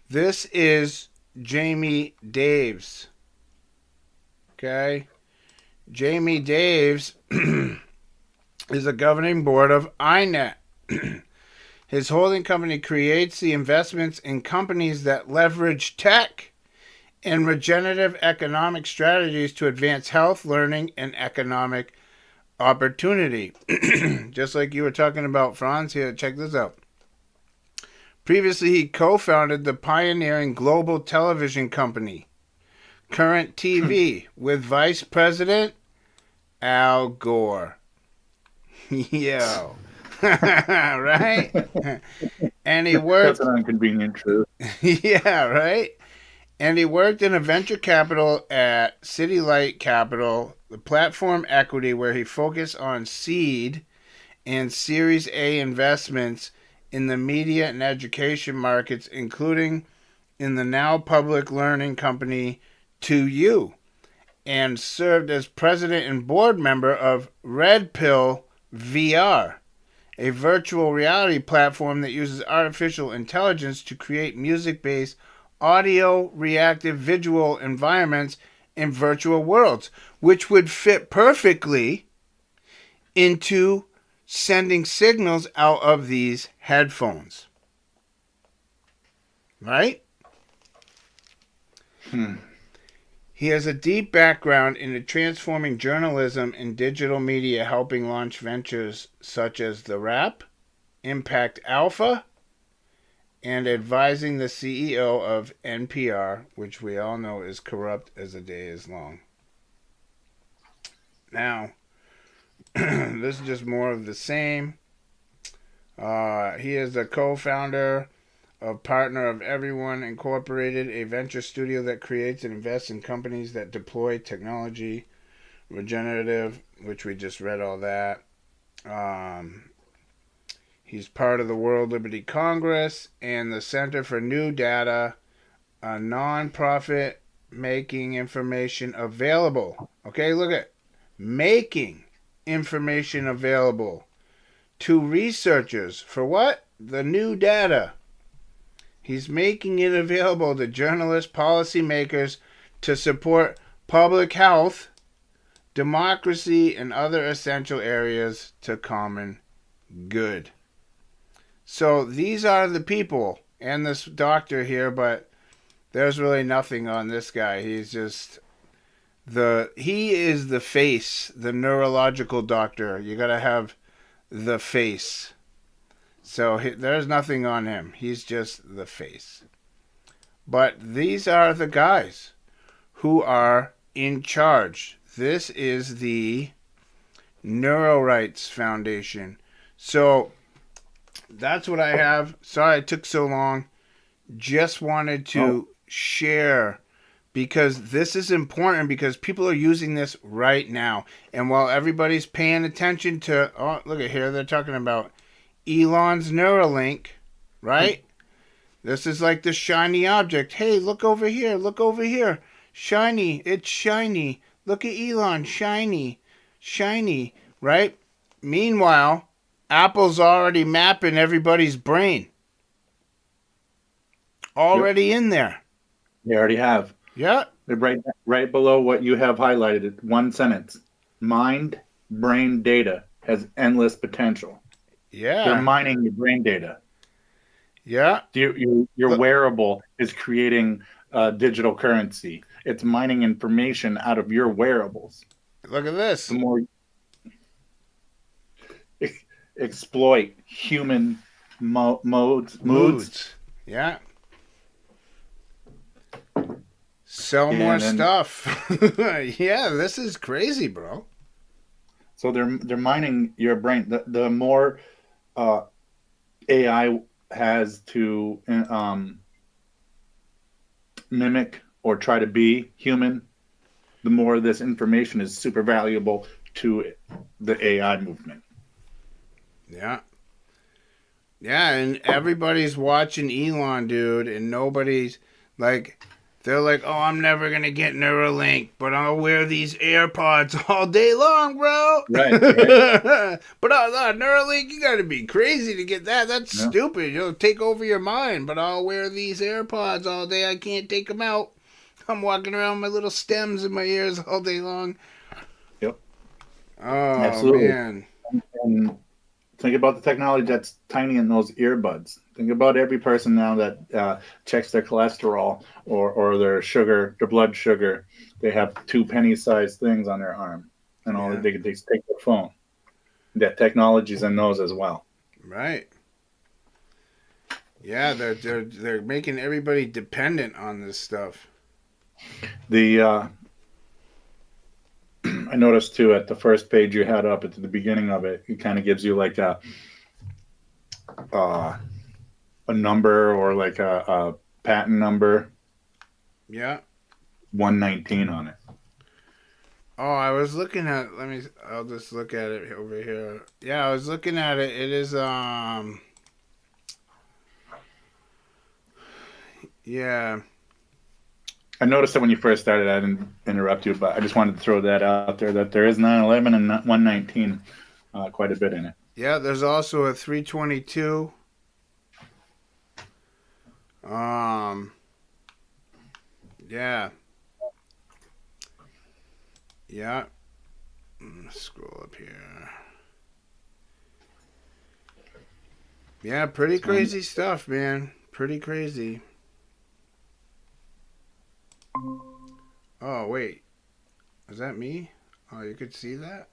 S4: This is Jamie Daves. Okay, Jamie Daves is a governing board of INET. His holding company creates the investments in companies that leverage tech and regenerative economic strategies to advance health, learning, and economic opportunity. Just like you were talking about, Franz, here, check this out. Previously, he co-founded the pioneering global television company, Current TV, with Vice President Al Gore. Yo. Right? And he worked...
S5: That's an inconvenient truth.
S4: Yeah, right? And he worked in a venture capital at City Light Capital, the platform equity, where he focused on seed and Series A investments in the media and education markets, including in the now public learning company 2U, and served as president and board member of Red Pill VR, a virtual reality platform that uses artificial intelligence to create music-based audio reactive visual environments in virtual worlds, which would fit perfectly into sending signals out of these headphones. Right? He has a deep background in transforming journalism and digital media, helping launch ventures such as The Wrap, Impact Alpha, and advising the CEO of NPR, which we all know is corrupt as a day is long. Now, this is just more of the same. He is the co-founder of Partner of Everyone Incorporated, a venture studio that creates and invests in companies that deploy technology, regenerative, which we just read all that. He's part of the World Liberty Congress and the Center for New Data, a non-profit making information available. Okay, look at making information available to researchers for what? The new data. He's making it available to journalists, policymakers to support public health, democracy, and other essential areas to common good. So these are the people and this doctor here, but there's really nothing on this guy. He's just he is the face, the neurological doctor. You got to have the face. So there's nothing on him. He's just the face. But these are the guys who are in charge. This is the Neurorights Foundation. So that's what I have. Sorry it took so long. Just wanted to share, because this is important, because people are using this right now. And while everybody's paying attention to, oh, look at here, they're talking about Elon's Neuralink, right? This is like the shiny object. Hey, look over here. Look over here. Shiny. It's shiny. Look at Elon. Shiny. Shiny. Right? Meanwhile, Apple's already mapping everybody's brain. Already in there.
S5: They already have.
S4: Yeah.
S5: They're right below what you have highlighted. One sentence. Mind, brain data has endless potential.
S4: Yeah.
S5: They're mining your brain data.
S4: Yeah.
S5: Your wearable is creating digital currency. It's mining information out of your wearables.
S4: Look at this.
S5: The more exploit human moods.
S4: Yeah. Sell more stuff. Yeah, this is crazy, bro.
S5: So they're mining your brain. The more AI has to mimic or try to be human, the more this information is super valuable to the AI movement.
S4: Yeah. Yeah, and everybody's watching Elon, dude, and nobody's like, they're like, oh, I'm never going to get Neuralink, but I'll wear these AirPods all day long, bro.
S5: Right.
S4: But Neuralink, you got to be crazy to get that. That's stupid. You'll take over your mind, but I'll wear these AirPods all day. I can't take them out. I'm walking around with my little stems in my ears all day long.
S5: Yep.
S4: Oh,
S5: absolutely.
S4: Man.
S5: And think about the technology that's tiny in those earbuds. Think about every person now that checks their cholesterol or their sugar, their blood sugar. They have 2 penny-sized things on their arm, and all they can take their phone. That technology's in those as well.
S4: Right. Yeah, they're making everybody dependent on this stuff.
S5: I noticed too at the first page you had up at the beginning of it, it kind of gives you like a number or like a patent number.
S4: Yeah.
S5: 119 on it.
S4: Oh, I was looking at. I'll just look at it over here. Yeah, I was looking at it. It is Yeah.
S5: I noticed that when you first started, I didn't interrupt you, but I just wanted to throw that out there that there is 911 and 119, quite a bit in it.
S4: Yeah, there's also a 322. Yeah. Yeah. Scroll up here. Yeah, pretty crazy stuff, man. Pretty crazy. Oh, wait. Is that me? Oh, you could see that?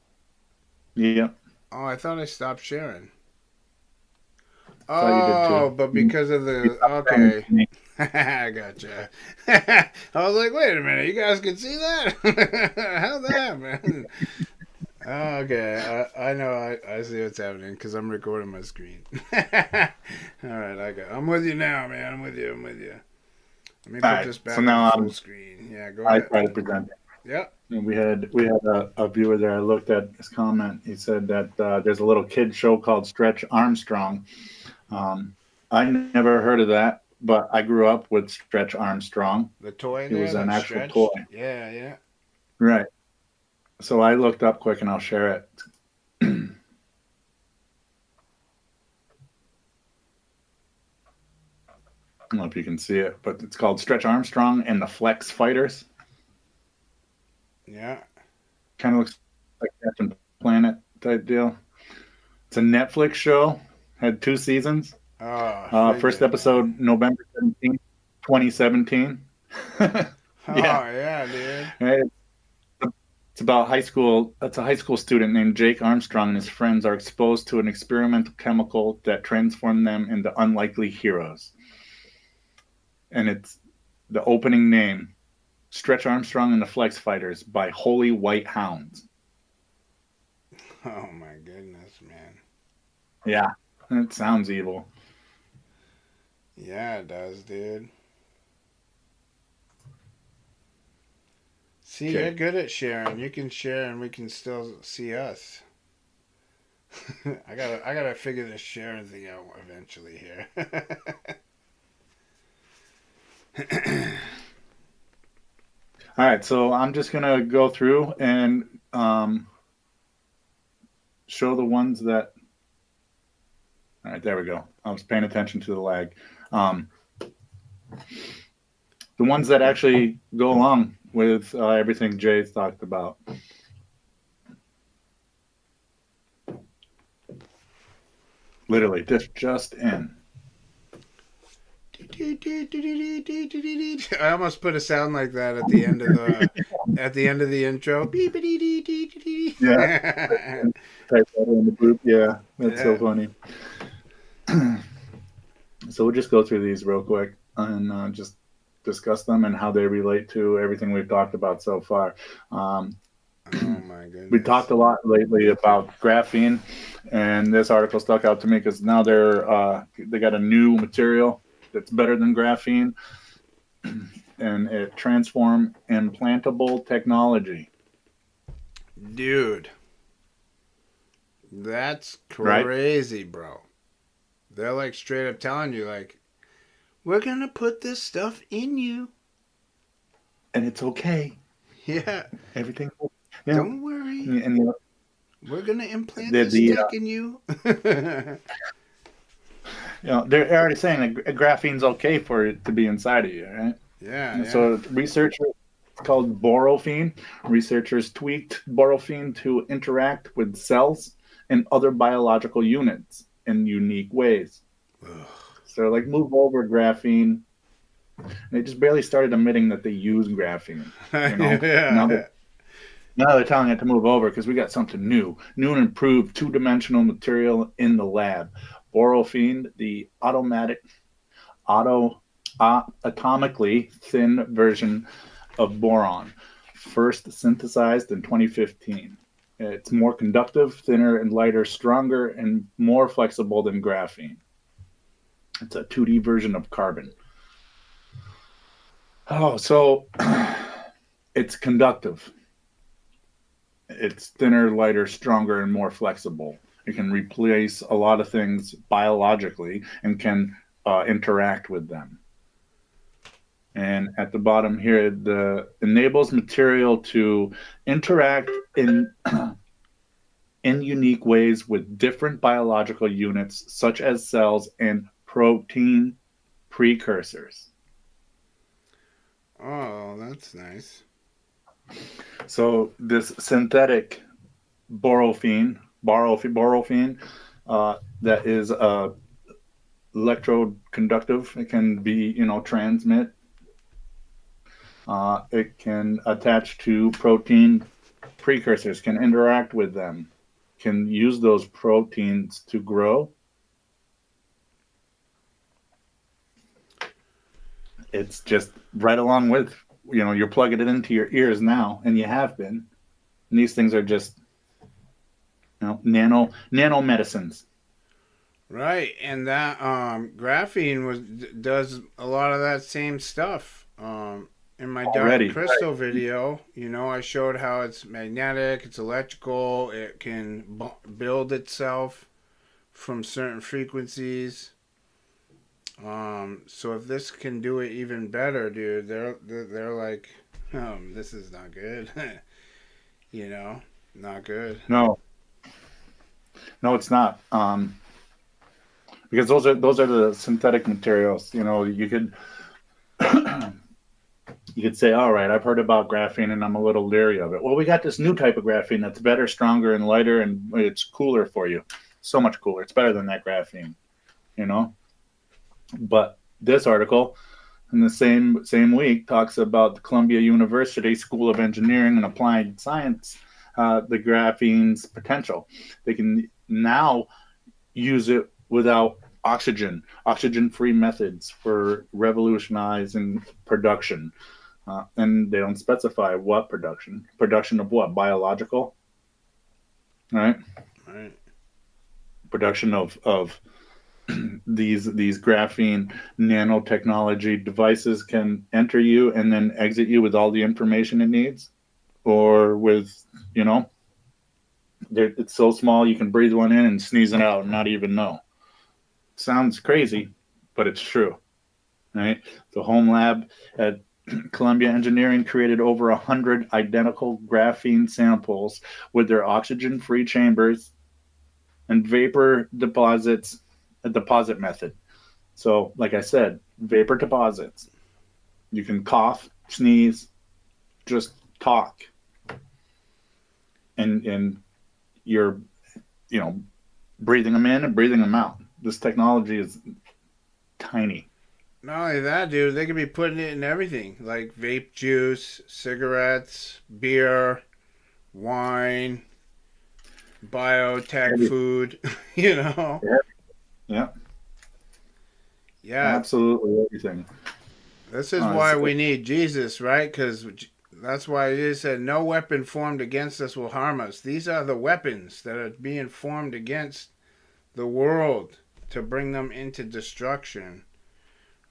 S5: Yeah,
S4: Oh, I thought I stopped sharing.
S5: thought you did
S4: Oh,
S5: too.
S4: but because of the... Okay. I gotcha. I was like, wait a minute. You guys can see that? How's that happen? Oh, okay. I know. I see what's happening because I'm recording my screen. All right, I'm with you now, man. I'm with you. Let me put this back on full screen. Yeah, go
S5: I
S4: ahead.
S5: try to present it.
S4: Yep.
S5: And we had a viewer there. I looked at his comment. He said that there's a little kid show called Stretch Armstrong. I never heard of that, but I grew up with Stretch Armstrong.
S4: The toy.
S5: It was
S4: there,
S5: an
S4: that
S5: actual
S4: stretched?
S5: toy.
S4: Yeah.
S5: Right. So I looked up quick and I'll share it. I don't know if you can see it, but it's called Stretch Armstrong and the Flex Fighters.
S4: Yeah.
S5: Kind of looks like Captain Planet type deal. It's a Netflix show. Had 2 seasons. First episode, November 17th, 2017.
S4: Yeah. Oh, yeah, dude.
S5: Right. It's about high school. It's a high school student named Jake Armstrong and his friends are exposed to an experimental chemical that transforms them into unlikely heroes. And it's the opening name, Stretch Armstrong and the Flex Fighters by Holy White Hounds.
S4: Oh, my goodness, man.
S5: Yeah, it sounds evil.
S4: Yeah, it does, dude. See,
S5: Okay.
S4: you're good at sharing. You can share and we can still see us. I gotta figure this sharing thing out eventually here.
S5: All right, so I'm just gonna go through and show the ones that. All right, there we go. I was paying attention to the lag. The ones that actually go along with everything Jay's talked about. Literally, just in.
S4: I almost put a sound like that at the end of the intro.
S5: Yeah. Type that in the group. Yeah, that's so funny. So we'll just go through these real quick and just discuss them and how they relate to everything we've talked about so far.
S4: Oh my goodness.
S5: We talked a lot lately about graphene, and this article stuck out to me because now they got a new material that's better than graphene, and it transformed implantable technology.
S4: Dude, that's crazy, right? Bro. They're like straight up telling you, like, we're gonna put this stuff in you,
S5: and it's okay.
S4: Yeah,
S5: everything.
S4: Yeah. Don't worry.
S5: And
S4: we're gonna implant this tech in you.
S5: They're already saying that graphene's okay for it to be inside of you, right?
S4: Yeah.
S5: So researchers, it's called borofene. Researchers tweaked borofene to interact with cells and other biological units in unique ways. Ugh. So like move over graphene. And they just barely started admitting that they use graphene.
S4: Yeah.
S5: Now they're telling it to move over because we got something new and improved 2-dimensional material in the lab. Borofene, the atomically thin version of boron, first synthesized in 2015. It's more conductive, thinner and lighter, stronger, and more flexible than graphene. It's a 2D version of carbon. Oh, so it's conductive. It's thinner, lighter, stronger, and more flexible. It can replace a lot of things biologically and can interact with them. And at the bottom here, the enables material to interact in in unique ways with different biological units, such as cells and protein precursors.
S4: Oh, that's nice.
S5: So this synthetic borylphene, that is electroconductive. It can be, transmit. It can attach to protein precursors, can interact with them, can use those proteins to grow. It's just right along with, you're plugging it into your ears now, and you have been. And these things are just, nano medicines.
S4: Right, and that graphene does a lot of that same stuff. In my Dark Crystal video, I showed how it's magnetic, it's electrical, it can build itself from certain frequencies. So if this can do it even better, dude, they're like, this is not good. Not good.
S5: No, it's not. Because those are the synthetic materials. You could you could say, all right, I've heard about graphene and I'm a little leery of it. Well, we got this new type of graphene that's better, stronger, and lighter, and it's cooler for you. So much cooler. It's better than that graphene, But this article in the same week talks about the Columbia University School of Engineering and Applied Science, the graphene's potential. They can now use it without oxygen-free methods for revolutionizing production. And they don't specify what production. Production of what? Biological? Right. Production of these graphene nanotechnology devices can enter you and then exit you with all the information it needs, or with it's so small you can breathe one in and sneeze it out and not even know. Sounds crazy, but it's true. Right? The home lab at Columbia Engineering created over 100 identical graphene samples with their oxygen-free chambers and vapor deposit method. So, like I said, vapor deposits. You can cough, sneeze, just talk, and you're, breathing them in and breathing them out. This technology is tiny.
S4: Not only that, dude, they could be putting it in everything, like vape juice, cigarettes, beer, wine, biotech food,
S5: Yeah.
S4: Yeah.
S5: Absolutely everything.
S4: This is why we need Jesus, right? Because that's why it said, no weapon formed against us will harm us. These are the weapons that are being formed against the world to bring them into destruction.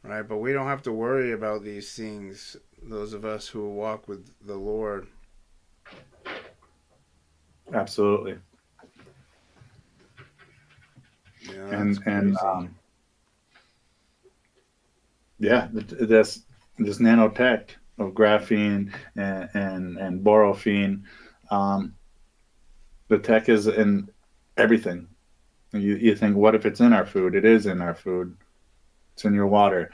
S4: Right, but we don't have to worry about these things, those of us who walk with the Lord.
S5: Absolutely.
S4: Yeah,
S5: this nanotech of graphene and borylphene, the tech is in everything. You think, what if it's in our food? It is in our food. It's in your water.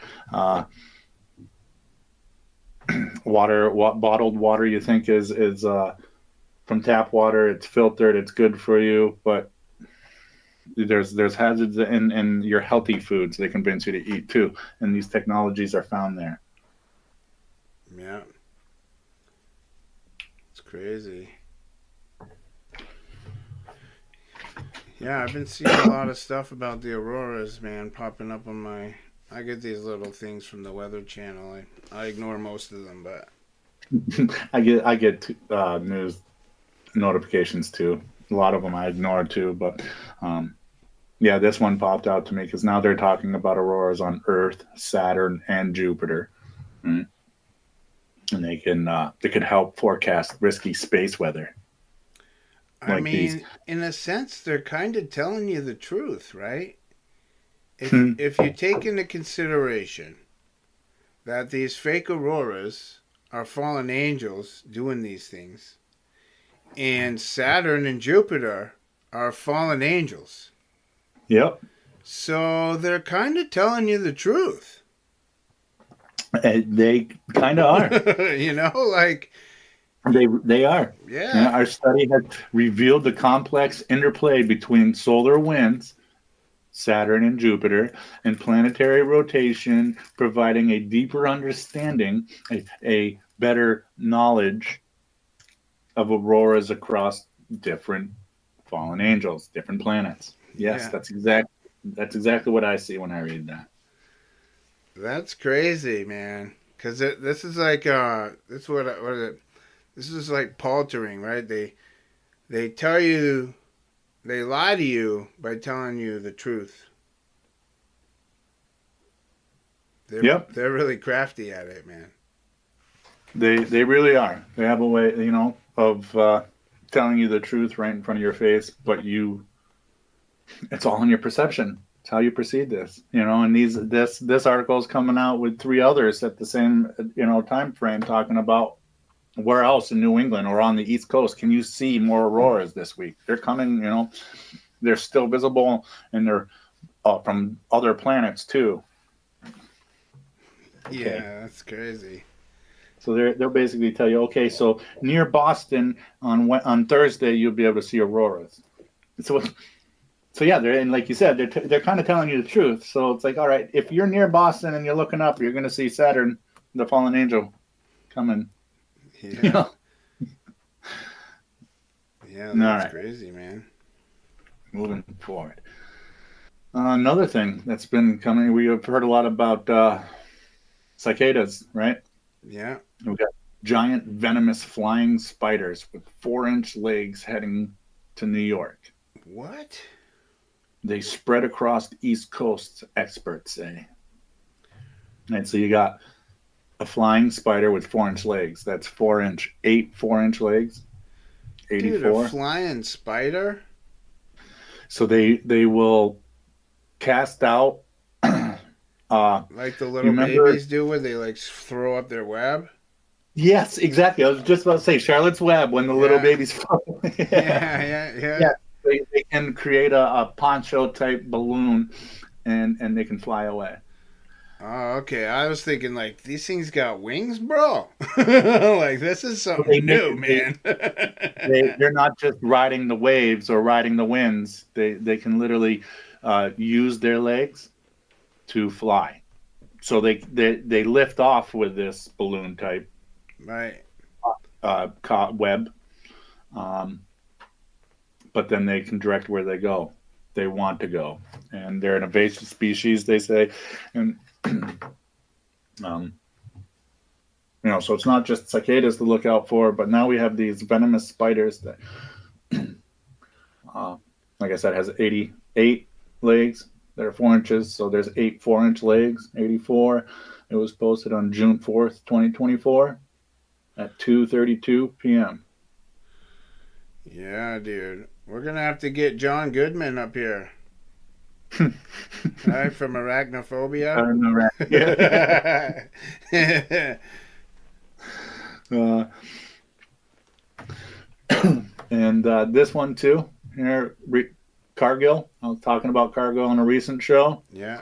S5: Bottled water you think is from tap water. It's filtered. It's good for you, but there's hazards in your healthy foods they convince you to eat too, and these technologies are found there.
S4: Yeah, it's crazy. Yeah, I've been seeing a lot of stuff about the auroras, man, popping up on my. I get these little things from the Weather Channel. I ignore most of them, but
S5: I get news notifications too. A lot of them I ignore too, but this one popped out to me because now they're talking about auroras on Earth, Saturn, and Jupiter, and they could help forecast risky space weather.
S4: I mean, in a sense, they're kind of telling you the truth, right? If you take into consideration that these fake auroras are fallen angels doing these things, and Saturn and Jupiter are fallen angels.
S5: Yep.
S4: So they're kind of telling you the truth.
S5: They kind of are.
S4: You know, like
S5: They are.
S4: yeah.
S5: Our study has revealed the complex interplay between solar winds, Saturn and Jupiter, and planetary rotation, providing a deeper understanding, a better knowledge of auroras across different fallen angels, different planets. Yes,
S4: Yeah.
S5: that's exactly what I see when I read that.
S4: That's crazy, man. Because this is like this what is it? This is like paltering, right? They tell you, they lie to you by telling you the truth.
S5: Yep.
S4: They're really crafty at it, man.
S5: They really are. They have a way, of telling you the truth right in front of your face, but it's all in your perception. It's how you perceive this, and this article is coming out with 3 others at the same, time frame, talking about where else in New England or on the East Coast can you see more auroras this week. They're coming, they're still visible, and they're from other planets too.
S4: Yeah,
S5: Okay.
S4: that's crazy.
S5: So they'll basically tell you, okay, so near Boston on Thursday you'll be able to see auroras. So yeah, and like you said, they're kind of telling you the truth. So it's like, all right, if you're near Boston and you're looking up, you're going to see Saturn, the fallen angel, coming.
S4: Yeah. Yeah,
S5: All
S4: that's
S5: right.
S4: crazy, man.
S5: Moving forward. Another thing that's been coming, we have heard a lot about cicadas, right?
S4: Yeah.
S5: We've got giant venomous flying spiders with 4-inch legs heading to New York.
S4: What?
S5: They spread across the East Coast, experts say. And so you got a flying spider with 4-inch legs. That's 8 4-inch legs. 84.
S4: Dude, a flying spider?
S5: So they will cast out.
S4: Like the little babies do, where they like throw up their web?
S5: Yes, exactly. I was just about to say Charlotte's Web when the little babies fall.
S4: Yeah.
S5: They can create a poncho type balloon, and they can fly away.
S4: Oh, okay. I was thinking like these things got wings, bro. Like this is something new, man.
S5: They're not just riding the waves or riding the winds. They can literally use their legs to fly. So they lift off with this balloon type
S4: Right.
S5: web, but then they can direct where they want to go, and they're an invasive species, they say, and so it's not just cicadas to look out for, but now we have these venomous spiders that, like I said, has 88 legs that are 4 inches. So there's 8 4-inch legs, 84. It was posted on June 4th, 2024 at 2:32 p.m.
S4: Yeah, dude. We're gonna have to get John Goodman up here. Right, from Arachnophobia.
S5: And this one too, here, Cargill. I was talking about Cargill on a recent show.
S4: Yeah.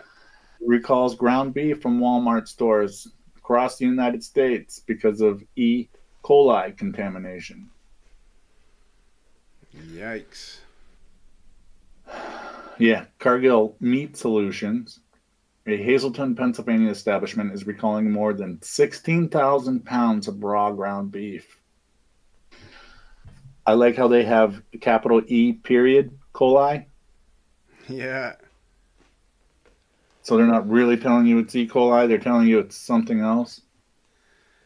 S5: Recalls ground beef from Walmart stores across the United States because of E. coli contamination.
S4: Yikes.
S5: Yeah, Cargill Meat Solutions, a Hazleton, Pennsylvania establishment, is recalling more than 16,000 pounds of raw ground beef. I like how they have capital E period coli.
S4: Yeah.
S5: So they're not really telling you it's E. coli. They're telling you it's something else.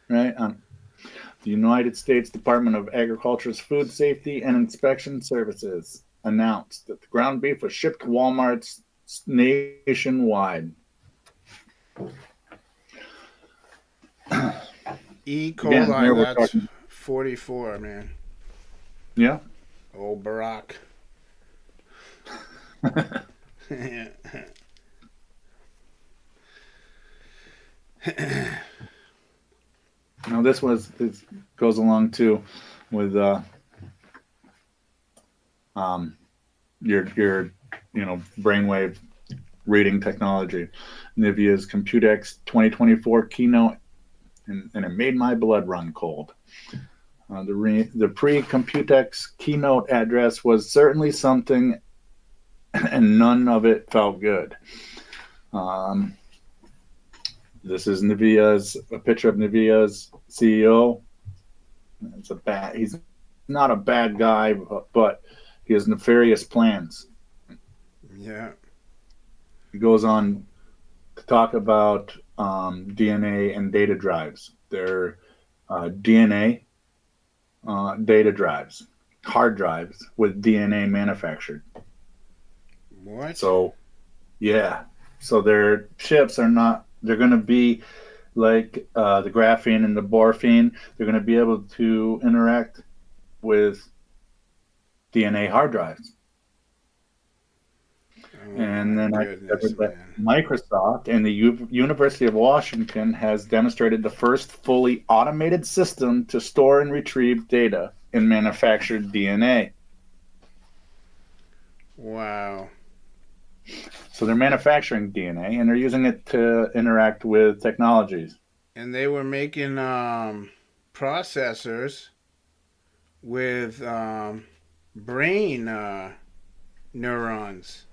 S5: Right? The United States Department of Agriculture's Food Safety and Inspection Services announced that the ground beef was shipped to Walmart's nationwide.
S4: E. coli,
S5: Again,
S4: that's 44, man.
S5: Yeah.
S4: Old Barack.
S5: Now this goes along too with your brainwave reading technology. NVIDIA's Computex 2024 keynote, and it made my blood run cold. The pre-Computex keynote address was certainly something, and none of it felt good. This is a picture of NVIDIA's CEO. He's not a bad guy, but he has nefarious plans.
S4: Yeah.
S5: He goes on to talk about DNA and data drives. They're DNA data drives, hard drives with DNA manufactured.
S4: What?
S5: So, yeah. So their chips are not, they're going to be like the graphene and the morphine. They're going to be able to interact with DNA hard drives. And then Microsoft and the University of Washington has demonstrated the first fully automated system to store and retrieve data in manufactured DNA.
S4: Wow.
S5: So they're manufacturing DNA and they're using it to interact with technologies.
S4: And they were making processors with brain neurons.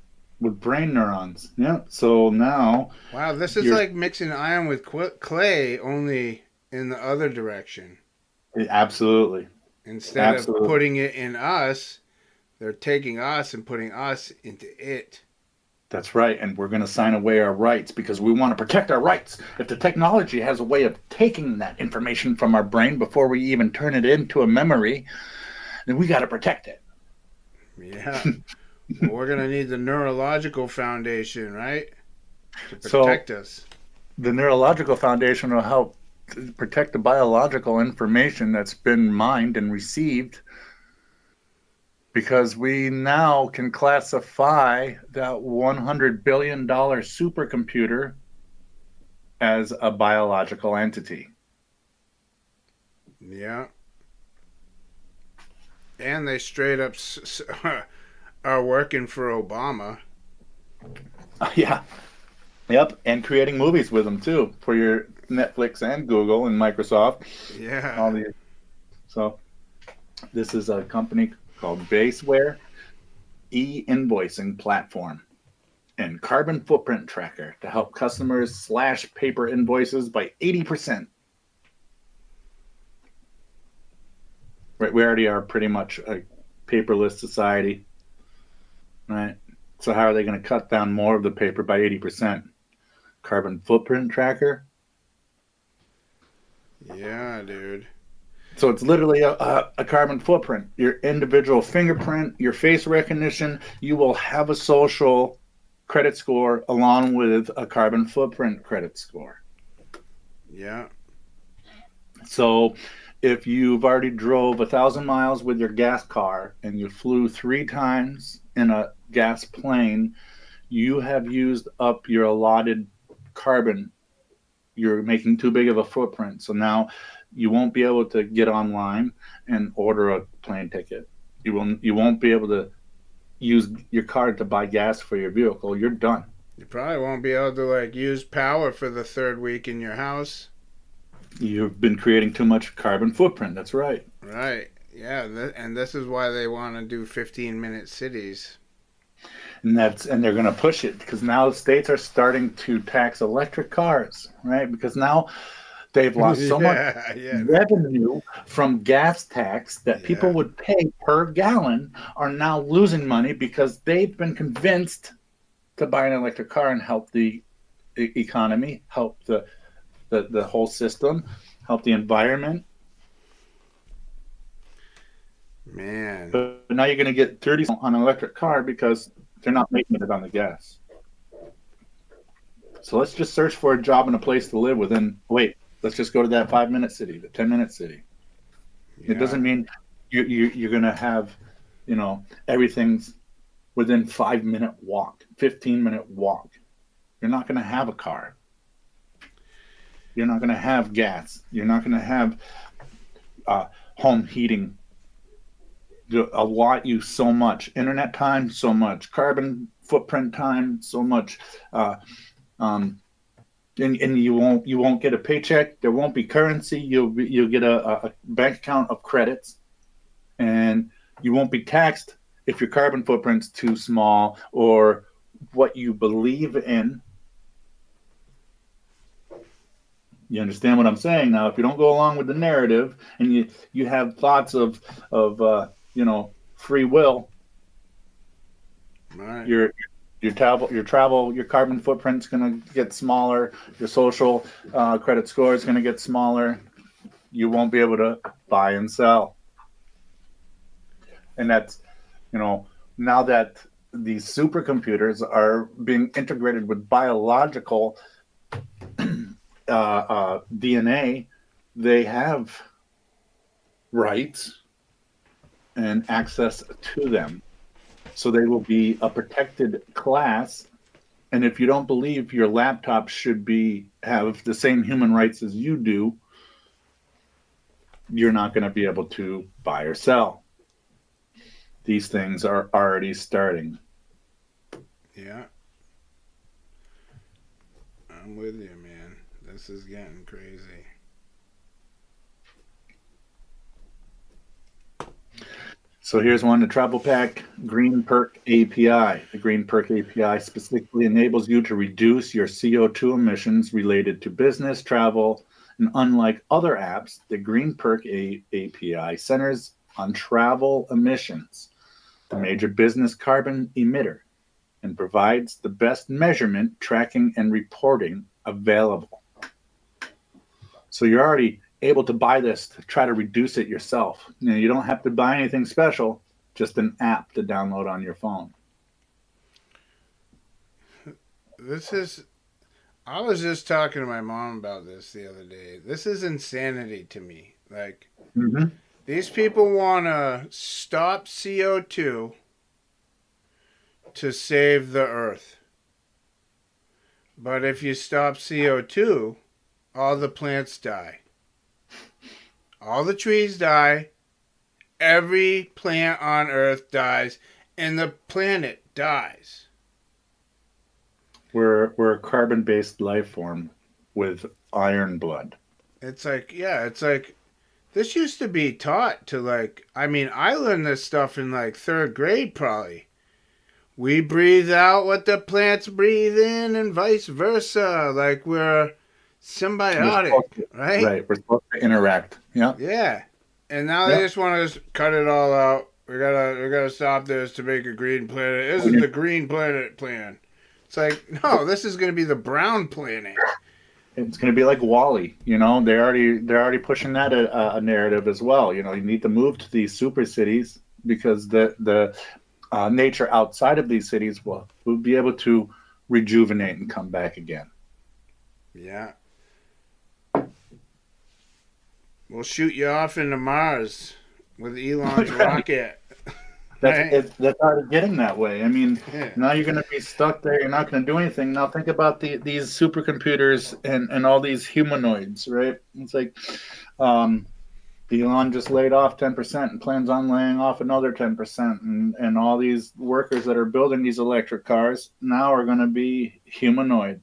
S5: With brain neurons. Yeah. So now.
S4: Wow, this is like mixing iron with clay, only in the other direction.
S5: Absolutely.
S4: Instead of putting it in us, they're taking us and putting us into it.
S5: That's right. And we're going to sign away our rights because we want to protect our rights. If the technology has a way of taking that information from our brain before we even turn it into a memory, then we got to protect it.
S4: Yeah. Well, we're going to need the neurological foundation, right? To protect us.
S5: The neurological foundation will help protect the biological information that's been mined and received, because we now can classify that $100 billion supercomputer as a biological entity.
S4: Yeah. And they straight up are working for Obama.
S5: Yeah. Yep. And creating movies with them too for your Netflix and Google and Microsoft.
S4: Yeah.
S5: All these. So this is a company called Baseware e-invoicing platform and carbon footprint tracker to help customers slash paper invoices by 80%. Right. We already are pretty much a paperless society. Right. So how are they going to cut down more of the paper by 80%? Carbon footprint tracker?
S4: Yeah, dude.
S5: So it's literally a carbon footprint. Your individual fingerprint, your face recognition, you will have a social credit score along with a carbon footprint credit score.
S4: Yeah.
S5: So if you've already drove 1,000 miles with your gas car and you flew 3 times in a gas plane, you have used up your allotted carbon. You're making too big of a footprint. So now you won't be able to get online and order a plane ticket. You won't be able to use your card to buy gas for your vehicle. You're done.
S4: You probably won't be able to use power for the 3rd week in your house.
S5: You've been creating too much carbon footprint. That's right.
S4: Right. Yeah, and this is why they want to do 15-minute cities.
S5: And they're going to push it because now states are starting to tax electric cars, right? Because now they've lost so much revenue from gas tax that people would pay per gallon are now losing money because they've been convinced to buy an electric car and help the economy, help the whole system, help the environment.
S4: Man.
S5: But now you're going to get 30 on an electric car because they're not making it on the gas. So let's just search for a job and a place to live within. Let's just go to that 5-minute city, the 10-minute city. Yeah. It doesn't mean you're going to have everything's within 5-minute walk, 15-minute walk. You're not going to have a car. You're not going to have gas. You're not going to have home heating. Allot you so much internet time, so much carbon footprint time, so much, and you won't get a paycheck. There won't be currency. You'll get a bank account of credits, and you won't be taxed if your carbon footprint's too small or what you believe in. You understand what I'm saying? Now, if you don't go along with the narrative and you have thoughts of free will,
S4: Right.
S5: your carbon footprint's going to get smaller. Your social credit score is going to get smaller. You won't be able to buy and sell. And that's, now that these supercomputers are being integrated with biological DNA, they have rights and access to them. So they will be a protected class. And if you don't believe your laptop should have the same human rights as you do, you're not going to be able to buy or sell. These things are already starting.
S4: Yeah. I'm with you, man. This is getting crazy.
S5: So here's one, the Travel Pack Green Perk API. The Green Perk API specifically enables you to reduce your CO2 emissions related to business travel. And unlike other apps, the Green Perk API centers on travel emissions, the major business carbon emitter, and provides the best measurement, tracking, and reporting available. So you're already able to buy this to try to reduce it yourself. You don't have to buy anything special, just an app to download on your phone.
S4: I was just talking to my mom about this the other day. This is insanity to me. Like, these people want to stop CO2 to save the earth. But if you stop CO2, all the plants die. All the trees die. Every plant on earth dies. And the planet dies.
S5: We're a carbon-based life form with iron blood.
S4: It's like, this used to be taught to I learned this stuff in 3rd grade probably. We breathe out what the plants breathe in and vice versa. We're symbiotic, right?
S5: Right, we're supposed to interact. Yeah.
S4: Yeah. And now they just want to cut it all out. We gotta stop this to make a green planet. This is the green planet plan. It's like, no, this is going to be the brown planet.
S5: It's going to be like WALL-E. They're already pushing that a narrative as well. You need to move to these super cities because the nature outside of these cities will be able to rejuvenate and come back again.
S4: Yeah. We'll shoot you off into Mars with Elon's rocket.
S5: That's already getting that way. Now you're going to be stuck there. You're not going to do anything. Now think about these supercomputers and all these humanoids, right? It's like Elon just laid off 10% and plans on laying off another 10%. And all these workers that are building these electric cars now are going to be humanoid.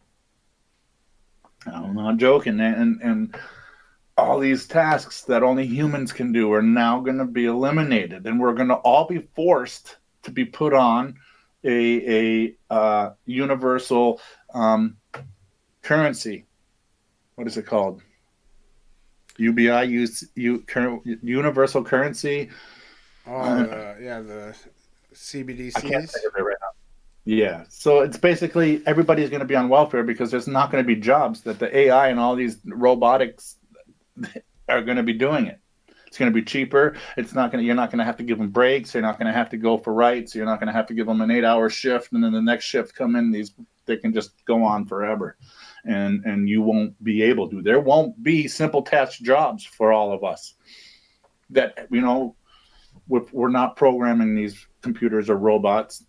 S5: I'm not joking. And all these tasks that only humans can do are now going to be eliminated, and we're going to all be forced to be put on a universal currency. What is it called? UBI, universal currency.
S4: The CBDCs.
S5: I can't think of it right now. Yeah, so it's basically everybody's going to be on welfare because there's not going to be jobs that the AI and all these robotics are going to be doing it. It's going to be cheaper. You're not going to have to give them breaks. You're not going to have to go for rights. You're not going to have to give them an 8-hour shift and then the next shift come in. They can just go on forever, and you won't be able to. There won't be simple task jobs for all of us. That we're not programming these computers or robots.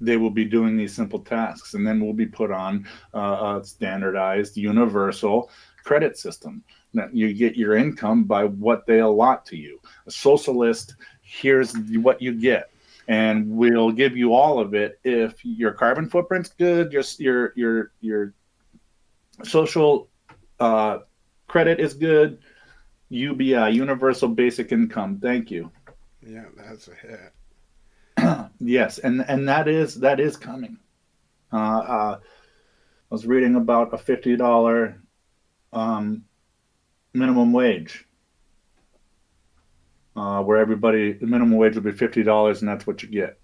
S5: They will be doing these simple tasks, and then we'll be put on a standardized, universal credit system. Now, you get your income by what they allot to you. A socialist, here's what you get, and we'll give you all of it if your carbon footprint's good, your social credit is good. UBI, Universal Basic Income. Thank you.
S4: Yeah, that's a hit.
S5: Yes, and that is coming. I was reading about a $50 minimum wage, where the minimum wage will be $50, and that's what you get,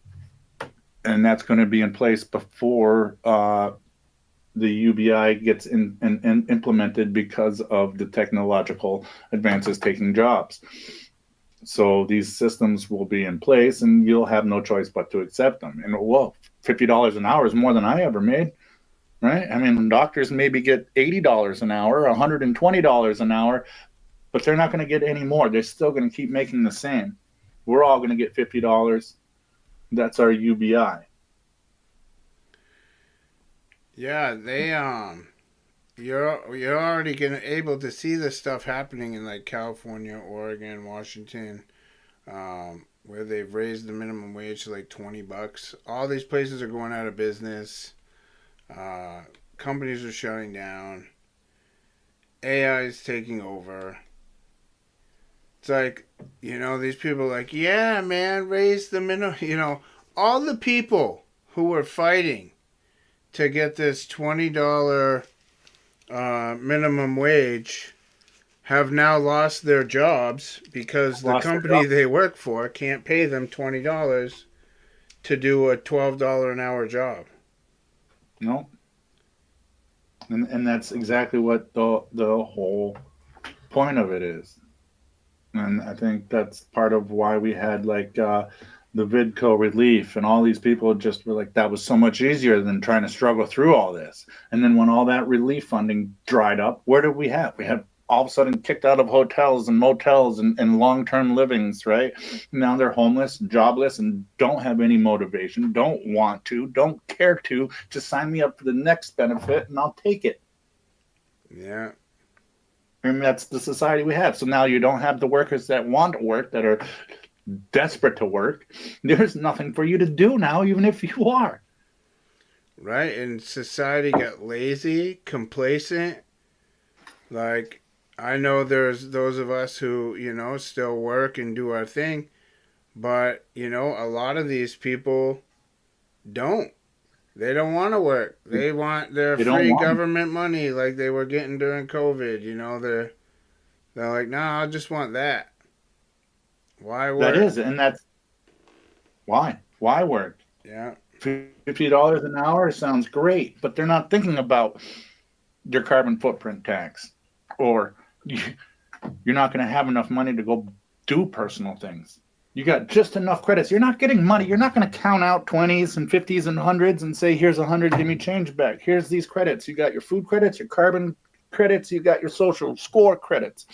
S5: and that's going to be in place before the UBI gets implemented because of the technological advances taking jobs. So these systems will be in place, and you'll have no choice but to accept them. And whoa, $50 an hour is more than I ever made, right? I mean, doctors maybe get $80 an hour, $120 an hour, but they're not going to get any more. They're still going to keep making the same. We're all going to get $50. That's our UBI.
S4: Yeah, they you're already able to see this stuff happening in like California, Oregon, Washington, where they've raised the minimum wage to like $20. All these places are going out of business. Companies are shutting down. AI is taking over. It's like, these people are like, yeah, man, raise the minimum. All the people who were fighting to get this $20 minimum wage have now lost their jobs because the company they work for can't pay them $20 to do a $12 an hour job.
S5: No. And that's exactly what the whole point of it is. And I think that's part of why we had the Vidco relief, and all these people just were like, that was so much easier than trying to struggle through all this. And then when all that relief funding dried up, where did we have? We had all of a sudden kicked out of hotels and motels and long-term livings, right? Now they're homeless, jobless, and don't have any motivation, don't want to, don't care to sign me up for the next benefit, and I'll take it.
S4: Yeah.
S5: And that's the society we have. So now you don't have the workers that want to work, that are desperate to work. There's nothing for you to do now, even if you are.
S4: Right, and society got lazy, complacent. Like, I know there's those of us who, still work and do our thing, but, a lot of these people don't. They don't want to work. They want their free government money like they were getting during COVID. They're like, no, I just want that. Why work?
S5: That is, and that's why. Why work?
S4: Yeah.
S5: $50 an hour sounds great, but they're not thinking about your carbon footprint tax, or you're not going to have enough money to go do personal things. You got just enough credits. You're not getting money. You're not going to count out 20s and 50s and 100s and say, here's 100, give me change back. Here's these credits. You got your food credits, your carbon credits, you got your social score credits.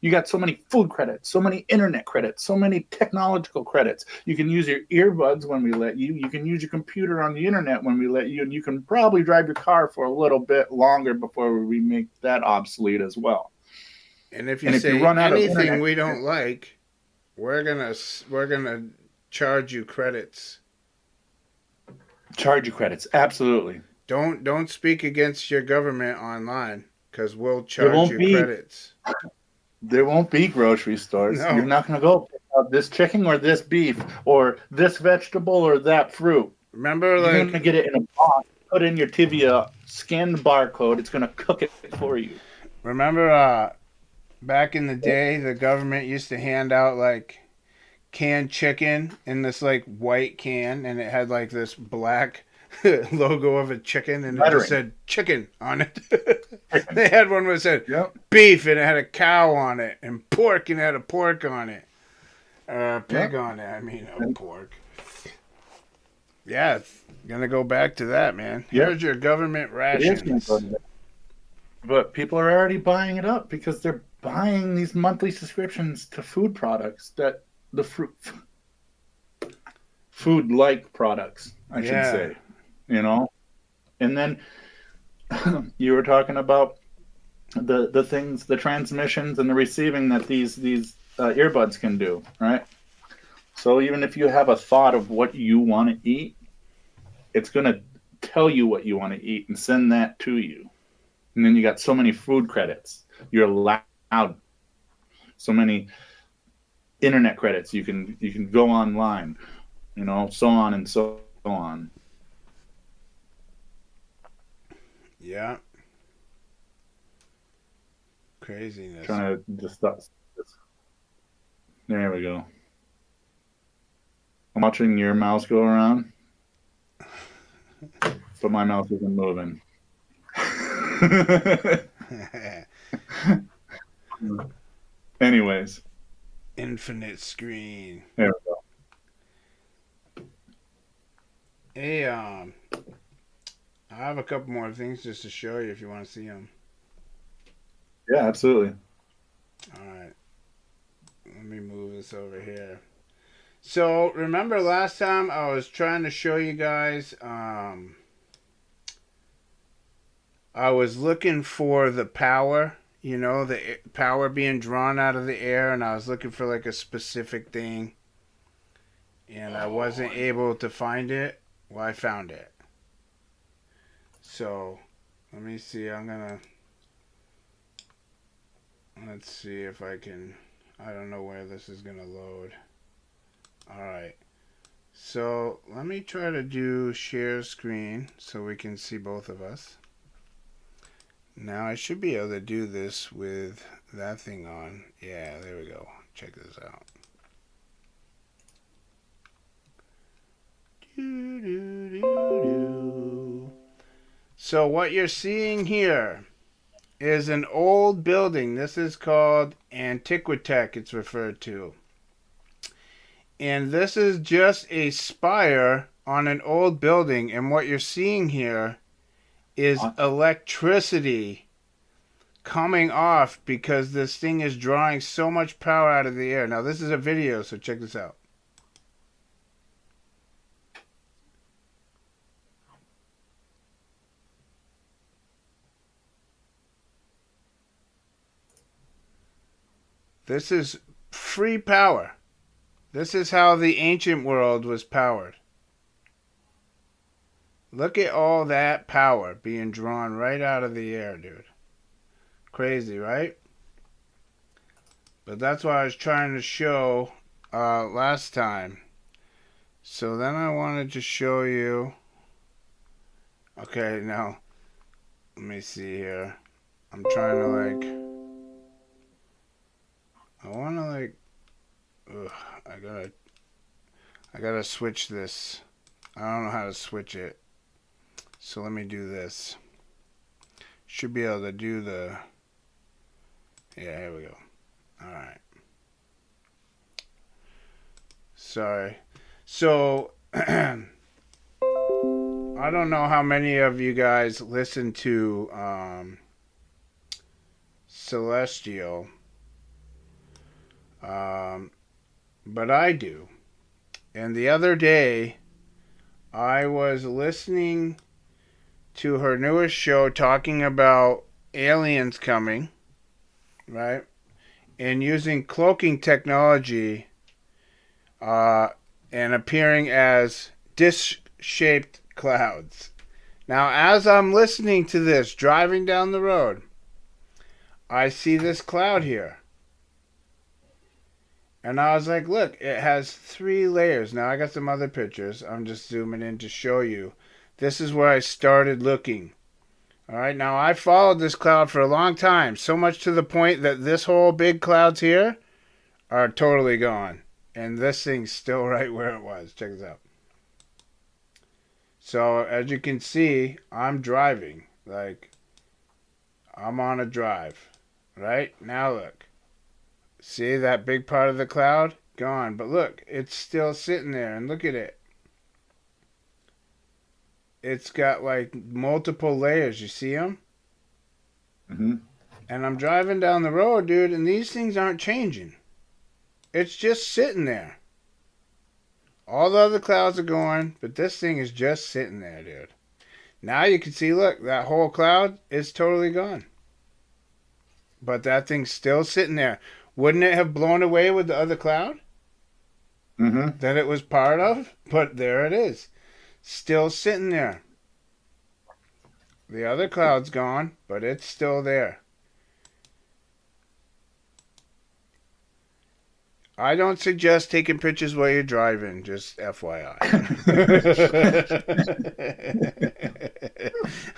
S5: You got so many food credits, so many internet credits, so many technological credits. You can use your earbuds when we let you. You can use your computer on the internet when we let you. And you can probably drive your car for a little bit longer before we make that obsolete as well.
S4: And if you run out anything of internet, we don't like, we're gonna charge you credits.
S5: Charge you credits, absolutely.
S4: Don't speak against your government online, because we'll charge you credits.
S5: There won't be grocery stores.
S4: No.
S5: You're not going to go pick up this chicken or this beef or this vegetable or that fruit.
S4: Remember,
S5: you're going to get it in a box, put in your Tivia, scan the barcode. It's going to cook it for you.
S4: Remember, back in the day, the government used to hand out canned chicken in this white can, and it had this black logo of a chicken, and it just said chicken on it. They had one where it said beef, and it had a cow on it, and pork, and it had a pork on it. Pig on it, I mean, pork. Yeah, it's going to go back to that, man. Here's your government rations.
S5: But people are already buying it up because they're buying these monthly subscriptions to food products that the food-like products, I should say, you know. And then you were talking about the things, the transmissions and the receiving that these earbuds can do, right? So even if you have a thought of what you want to eat, it's going to tell you what you want to eat and send that to you. And then you got so many food credits. You're allowed so many internet credits. You can go online, you know, so on and so on.
S4: Yeah. Craziness.
S5: Trying to just stop. There we go. I'm watching your mouse go around, but my mouse isn't moving. Anyways.
S4: Infinite screen.
S5: There we go.
S4: Hey, I have a couple more things just to show you if you want to see them.
S5: Yeah, absolutely.
S4: All right. Let me move this over here. So, remember last time I was trying to show you guys, I was looking for the power, you know, the power being drawn out of the air, and I was looking for like a specific thing, and I wasn't able to find it. Well, I found it. So, let me see, let's see if I can, I don't know where this is going to load. Alright, so let me try to do share screen so we can see both of us. Now I should be able to do this with that thing on. Yeah, there we go. Check this out. So what you're seeing here is an old building. This is called Antiquitech, it's referred to. And this is just a spire on an old building. And what you're seeing here is electricity coming off because this thing is drawing so much power out of the air. Now, this is a video, so check this out. This is free power. This is how the ancient world was powered. Look at all that power being drawn right out of the air, dude. Crazy, right? But that's what I was trying to show last time. So then I wanted to show you. Okay, now let me see here. I'm trying to I gotta switch this. I don't know how to switch it. So let me do this. Should be able to do the... Yeah, here we go. Alright. Sorry. So, I don't know how many of you guys listen to Celestial. But I do. And the other day, I was listening to her newest show talking about aliens coming, right? And using cloaking technology and appearing as disc-shaped clouds. Now, as I'm listening to this, driving down the road, I see this cloud here. And I was like, look, it has 3 layers. Now, I got some other pictures. I'm just zooming in to show you. This is where I started looking. All right, now I followed this cloud for a long time. So much to the point that this whole big clouds here are totally gone. And this thing's still right where it was. Check this out. So, as you can see, I'm driving. Like, I'm on a drive. Right? Now look. See that big part of the cloud? Gone. But look, it's still sitting there. And look at it. It's got like multiple layers. You see them?
S5: Mm-hmm.
S4: And I'm driving down the road, dude, and these things aren't changing. It's just sitting there. All the other clouds are going, but this thing is just sitting there, dude. Now you can see, look, that whole cloud is totally gone. But that thing's still sitting there. Wouldn't it have blown away with the other cloud that it was part of? But there it is. Still sitting there. The other cloud's gone, but it's still there. I don't suggest taking pictures while you're driving, just FYI.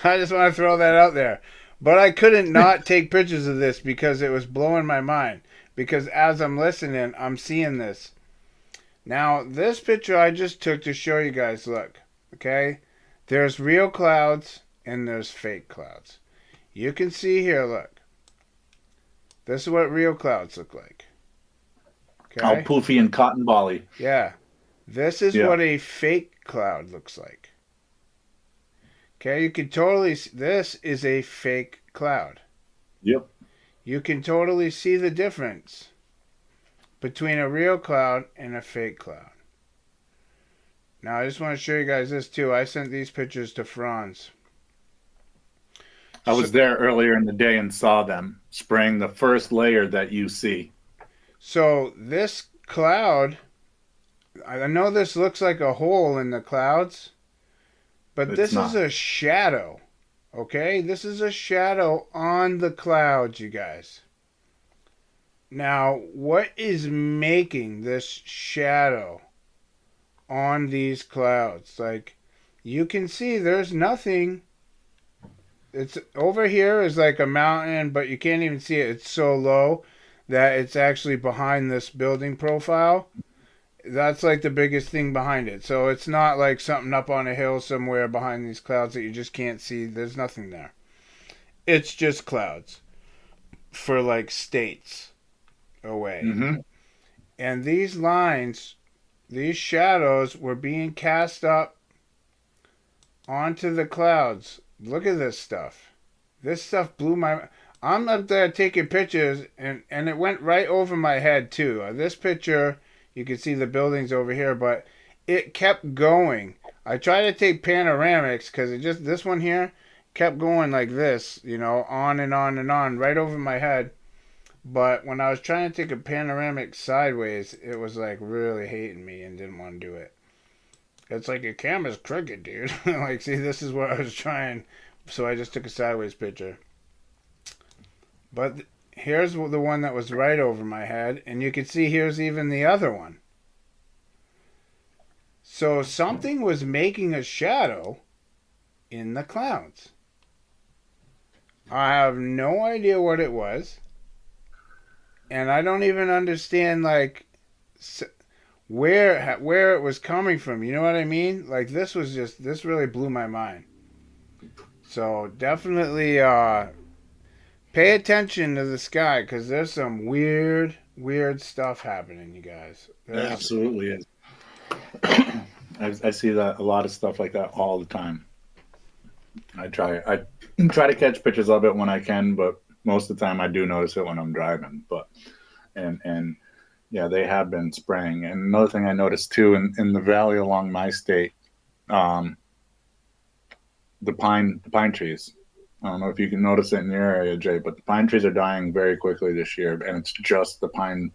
S4: I just want to throw that out there. But I couldn't not take pictures of this because it was blowing my mind. Because as I'm listening, I'm seeing this. Now, this picture I just took to show you guys, look, okay? There's real clouds and there's fake clouds. You can see here, look. This is what real clouds look like. Okay?
S5: All poofy and cotton bally.
S4: Yeah. This is what a fake cloud looks like. Okay, you can totally see, this is a fake cloud.
S5: Yep.
S4: You can totally see the difference between a real cloud and a fake cloud. Now, I just want to show you guys this too. I sent these pictures to Franz.
S5: I was there earlier in the day and saw them spraying the first layer that you see.
S4: So this cloud, I know this looks like a hole in the clouds, but this is a shadow, okay? This is a shadow on the clouds, you guys. Now, what is making this shadow on these clouds? Like, you can see there's nothing. It's over here is like a mountain, but you can't even see it. It's so low that it's actually behind this building profile. That's like the biggest thing behind it. So it's not like something up on a hill somewhere behind these clouds that you just can't see. There's nothing there. It's just clouds for like states away. And these lines, these shadows were being cast up onto the clouds. Look at this stuff. This stuff blew my... I'm up there taking pictures, and it went right over my head, too. This picture, you can see the buildings over here, but it kept going. I tried to take panoramics, because it just, this one here kept going like this, you know, on and on and on, right over my head. But when I was trying to take a panoramic sideways, it was like really hating me and didn't want to do it. It's like your camera's crooked, dude. Like, see, this is what I was trying, so I just took a sideways picture. But here's the one that was right over my head, and you can see here's even the other one. So something was making a shadow in the clouds. I have no idea what it was, and I don't even understand, like, where it was coming from. You know what I mean? Like, this really blew my mind. So definitely pay attention to the sky, because there's some weird stuff happening, you guys.
S5: There absolutely is. I see that a lot of stuff like that all the time. I try to catch pictures of it when I can, but most of the time I do notice it when I'm driving. But and yeah, they have been spraying. And another thing I noticed too in the valley along my state, the pine trees. I don't know if you can notice it in your area, Jay, but the pine trees are dying very quickly this year, and it's just the pine.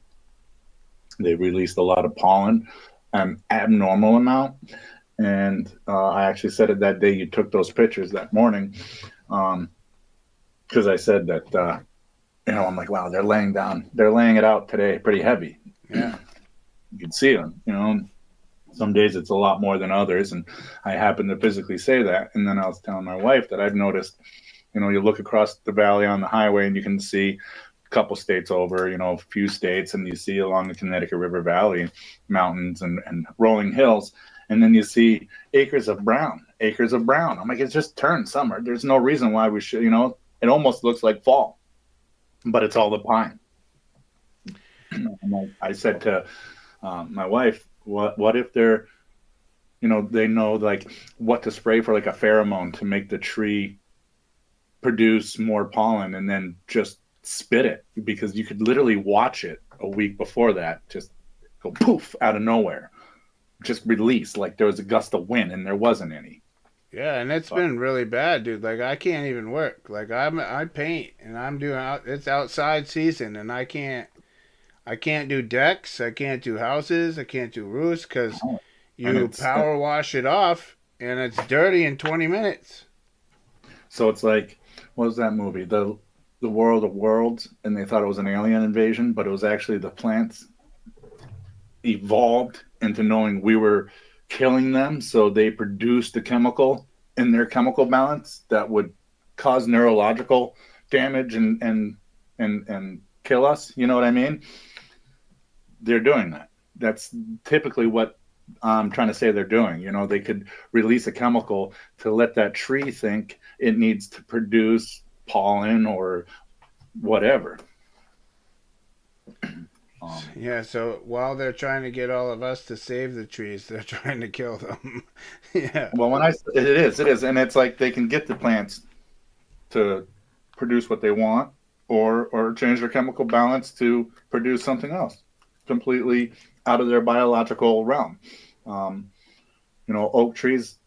S5: They released a lot of pollen, an abnormal amount, and I actually said it that day you took those pictures that morning, because I said that, I'm like, wow, they're laying it out today pretty heavy. Yeah, you can see them, Some days it's a lot more than others, and I happen to physically say that. And then I was telling my wife that I've noticed, you look across the valley on the highway and you can see a couple states over, a few states, and you see along the Connecticut River Valley mountains and rolling hills, and then you see acres of brown. I'm like, it's just turned summer. There's no reason why we should, it almost looks like fall, but it's all the pine. I said to my wife, what if they're, they know like what to spray for, like a pheromone to make the tree produce more pollen, and then just spit it, because you could literally watch it a week before that just go poof out of nowhere, just release like there was a gust of wind, and there wasn't any.
S4: Yeah, and it's been really bad, dude. Like I can't even work. Like I paint and I'm doing it's outside season and I can't do decks, I can't do houses, I can't do roofs cuz you power wash it off and it's dirty in 20 minutes.
S5: So it's like, what was that movie? The World of Worlds, and they thought it was an alien invasion, but it was actually the plants evolved into knowing we were killing them, so they produced a chemical in their chemical balance that would cause neurological damage and kill us. You know what I mean? They're doing that. That's typically what I'm trying to say they're doing. You know, they could release a chemical to let that tree think it needs to produce pollen or whatever.
S4: Yeah, so while they're trying to get all of us to save the trees, they're trying to kill them. Yeah.
S5: Well, it is, and it's like they can get the plants to produce what they want, or change their chemical balance to produce something else, completely out of their biological realm. You know, oak trees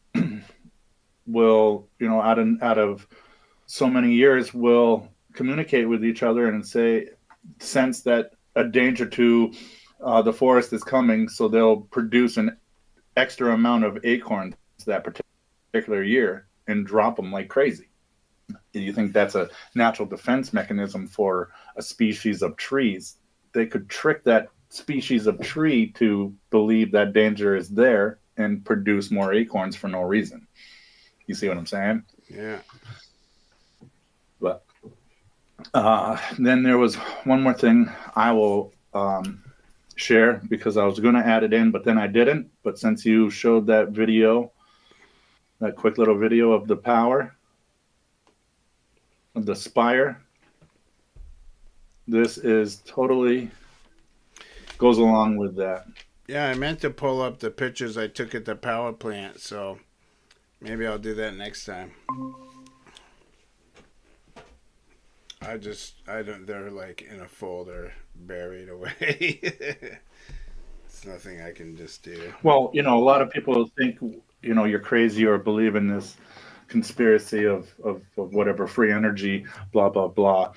S5: will, you know, out of so many years, will communicate with each other and sense that a danger to the forest is coming, so they'll produce an extra amount of acorns that particular year and drop them like crazy. Do you think that's a natural defense mechanism for a species of trees? They could trick that species of tree to believe that danger is there and produce more acorns for no reason. You see what I'm saying?
S4: Yeah.
S5: But then there was one more thing I will share, because I was going to add it in, but then I didn't. But since you showed that video, that quick little video of the power of the spire, this is totally goes along with that.
S4: Yeah, I meant to pull up the pictures I took at the power plant, so maybe I'll do that next time. They're like in a folder buried away. It's nothing I can just do.
S5: Well, you know, a lot of people think, you know, you're crazy or believe in this conspiracy of whatever free energy, blah, blah, blah.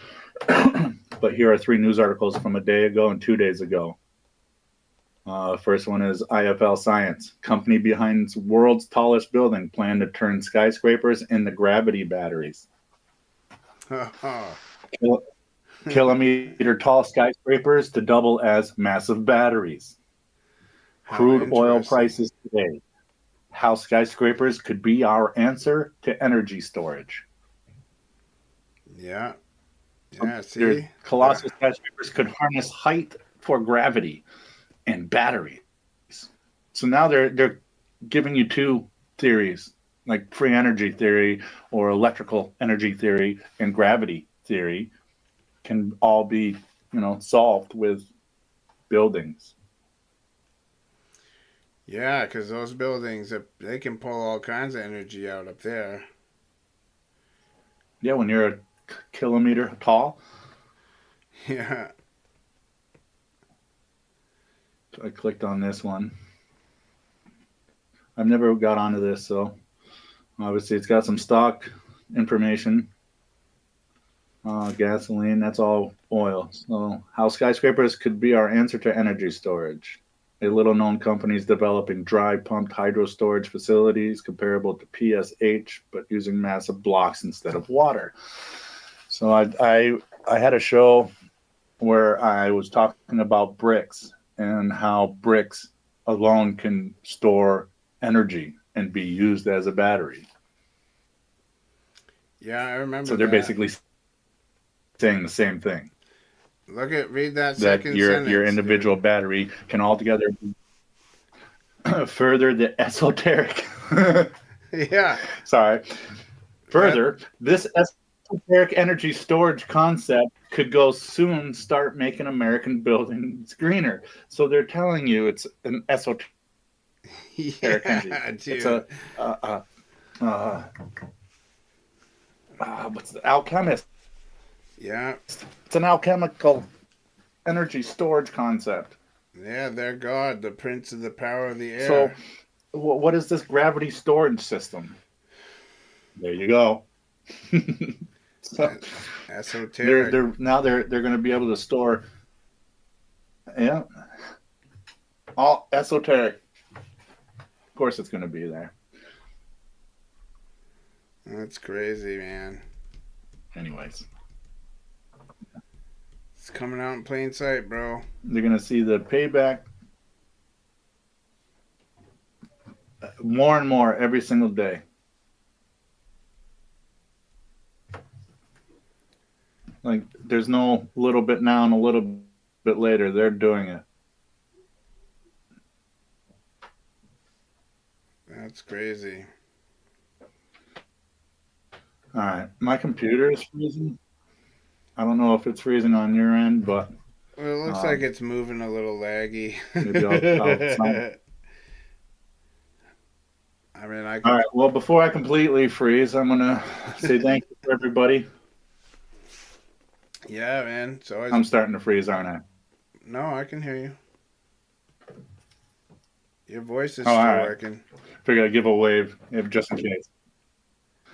S5: But here are 3 news articles from a day ago and 2 days ago. First one is IFL Science. Company behind world's tallest building plan to turn skyscrapers into gravity batteries. Kilometer tall skyscrapers to double as massive batteries. Crude oil prices today. How skyscrapers could be our answer to energy storage.
S4: Yeah. Yeah, see?
S5: Colossal skyscrapers could harness height for gravity and batteries. So now they're giving you 2 theories, like free energy theory or electrical energy theory and gravity theory can all be, you know, solved with buildings.
S4: Yeah, because those buildings, they can pull all kinds of energy out up there.
S5: Yeah, when you're a kilometer tall.
S4: Yeah.
S5: So I clicked on this one. I've never got onto this, so obviously it's got some stock information. Gasoline, that's all oil. So how skyscrapers could be our answer to energy storage. A little-known company is developing dry pumped hydro storage facilities comparable to PSH, but using massive blocks instead of water. So I had a show where I was talking about bricks and how bricks alone can store energy and be used as a battery.
S4: Yeah, I remember.
S5: So they're basically saying the same thing.
S4: Read that second
S5: your
S4: sentence,
S5: individual battery can altogether further the esoteric.
S4: Yeah.
S5: Sorry. Further, this esoteric energy storage concept could go soon start making American buildings greener. So they're telling you it's an esoteric energy.
S4: Dude.
S5: It's what's the alchemist?
S4: Yeah.
S5: It's an alchemical energy storage concept.
S4: Yeah, they're God, the prince of the power of the air.
S5: So, what is this gravity storage system? There you go. So,
S4: Esoteric.
S5: they're going to be able to store, yeah, all esoteric. Of course, it's going to be there.
S4: That's crazy, man.
S5: Anyways,
S4: It's coming out in plain sight, bro.
S5: they're going to see the payback more and more every single day. Like, there's no little bit now and a little bit later. They're doing it.
S4: That's crazy.
S5: All right. My computer is freezing. I don't know if it's freezing on your end, but
S4: Well, it looks like it's moving a little laggy.
S5: maybe I'll sign.
S4: I mean, I
S5: All
S4: can...
S5: right. Well, before I completely freeze, I'm going to say thank you for everybody.
S4: Yeah, man. It's always...
S5: I'm starting to freeze, aren't I?
S4: No, I can hear you. Your voice is
S5: Oh,
S4: still
S5: all right.
S4: working.
S5: Figured I'd give a wave if just in case.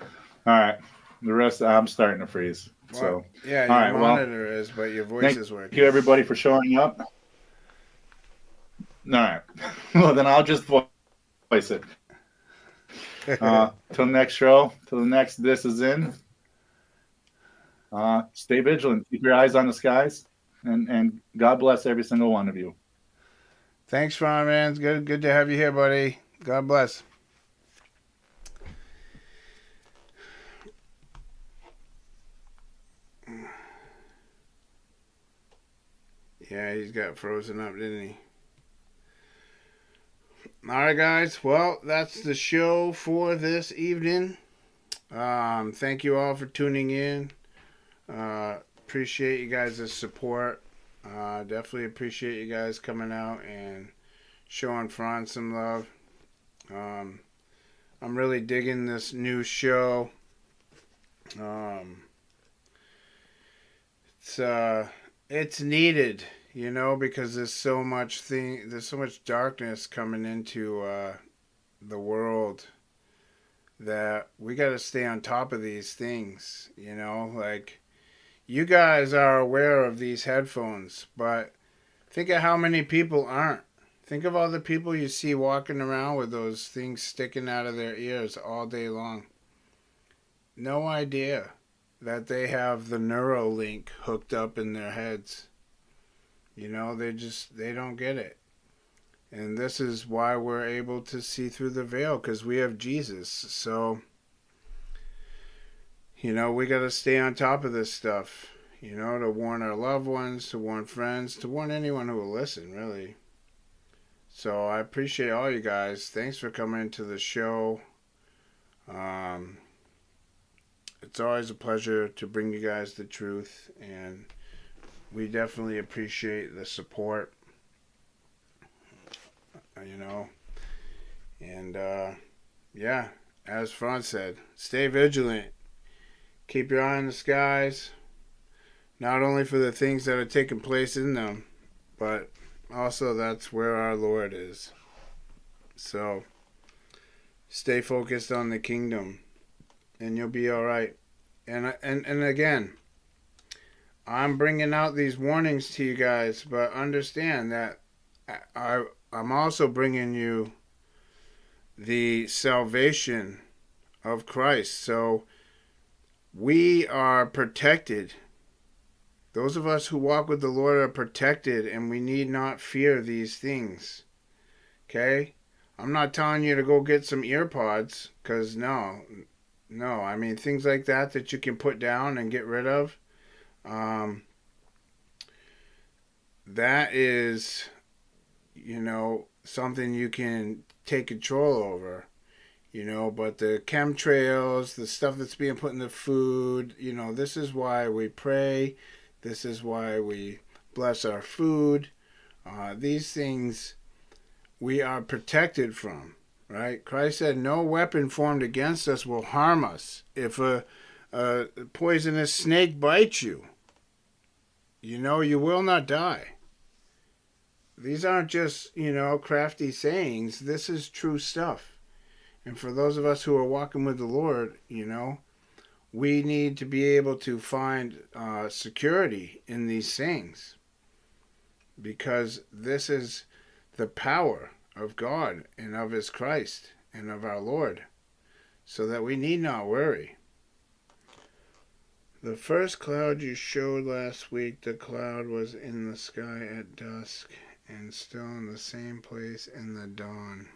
S5: All right. The rest, I'm starting to freeze.
S4: Well,
S5: So,
S4: yeah,
S5: all
S4: your
S5: right, well,
S4: monitor is, but your voice is working.
S5: thank you, everybody, for showing up. All right. Well, then I'll just voice it. Till next show, till the next This Is In. Stay vigilant. Keep your eyes on the skies. And God bless every single one of you.
S4: Thanks, Ron, man. It's good to have you here, buddy. God bless. Yeah, he's got frozen up, didn't he? All right, guys. Well, that's the show for this evening. Thank you all for tuning in. Appreciate you guys' support. Definitely appreciate you guys coming out and showing Franz some love. I'm really digging this new show. It's needed, you know, because there's so much darkness coming into the world that we got to stay on top of these things, you know, like you guys are aware of these headphones, but think of how many people aren't. Think of all the people you see walking around with those things sticking out of their ears all day long. No idea that they have the Neuralink hooked up in their heads. You know, they don't get it. And this is why we're able to see through the veil, because we have Jesus. So, you know, we got to stay on top of this stuff, you know, to warn our loved ones, to warn friends, to warn anyone who will listen, really. So I appreciate all you guys. Thanks for coming to the show. It's always a pleasure to bring you guys the truth, and we definitely appreciate the support, you know. And yeah, as Franz said, stay vigilant. Keep your eye on the skies, not only for the things that are taking place in them, but also that's where our Lord is. So stay focused on the kingdom, and you'll be all right. And again, I'm bringing out these warnings to you guys, but understand that I'm also bringing you the salvation of Christ. So we are protected. Those of us who walk with the Lord are protected, and we need not fear these things. Okay? I'm not telling you to go get some ear pods, because no, I mean things like that you can put down and get rid of. That is, you know, something you can take control over, you know, but the chemtrails, the stuff that's being put in the food, you know, this is why we pray. This is why we bless our food. These things we are protected from, right? Christ said, no weapon formed against us will harm us. If a poisonous snake bites you, You know, you will not die. These aren't just, crafty sayings. This is true stuff. And for those of us who are walking with the Lord, we need to be able to find security in these things. Because this is the power of God and of His Christ and of our Lord. So that we need not worry. The first cloud you showed last week, the cloud was in the sky at dusk and still in the same place in the dawn.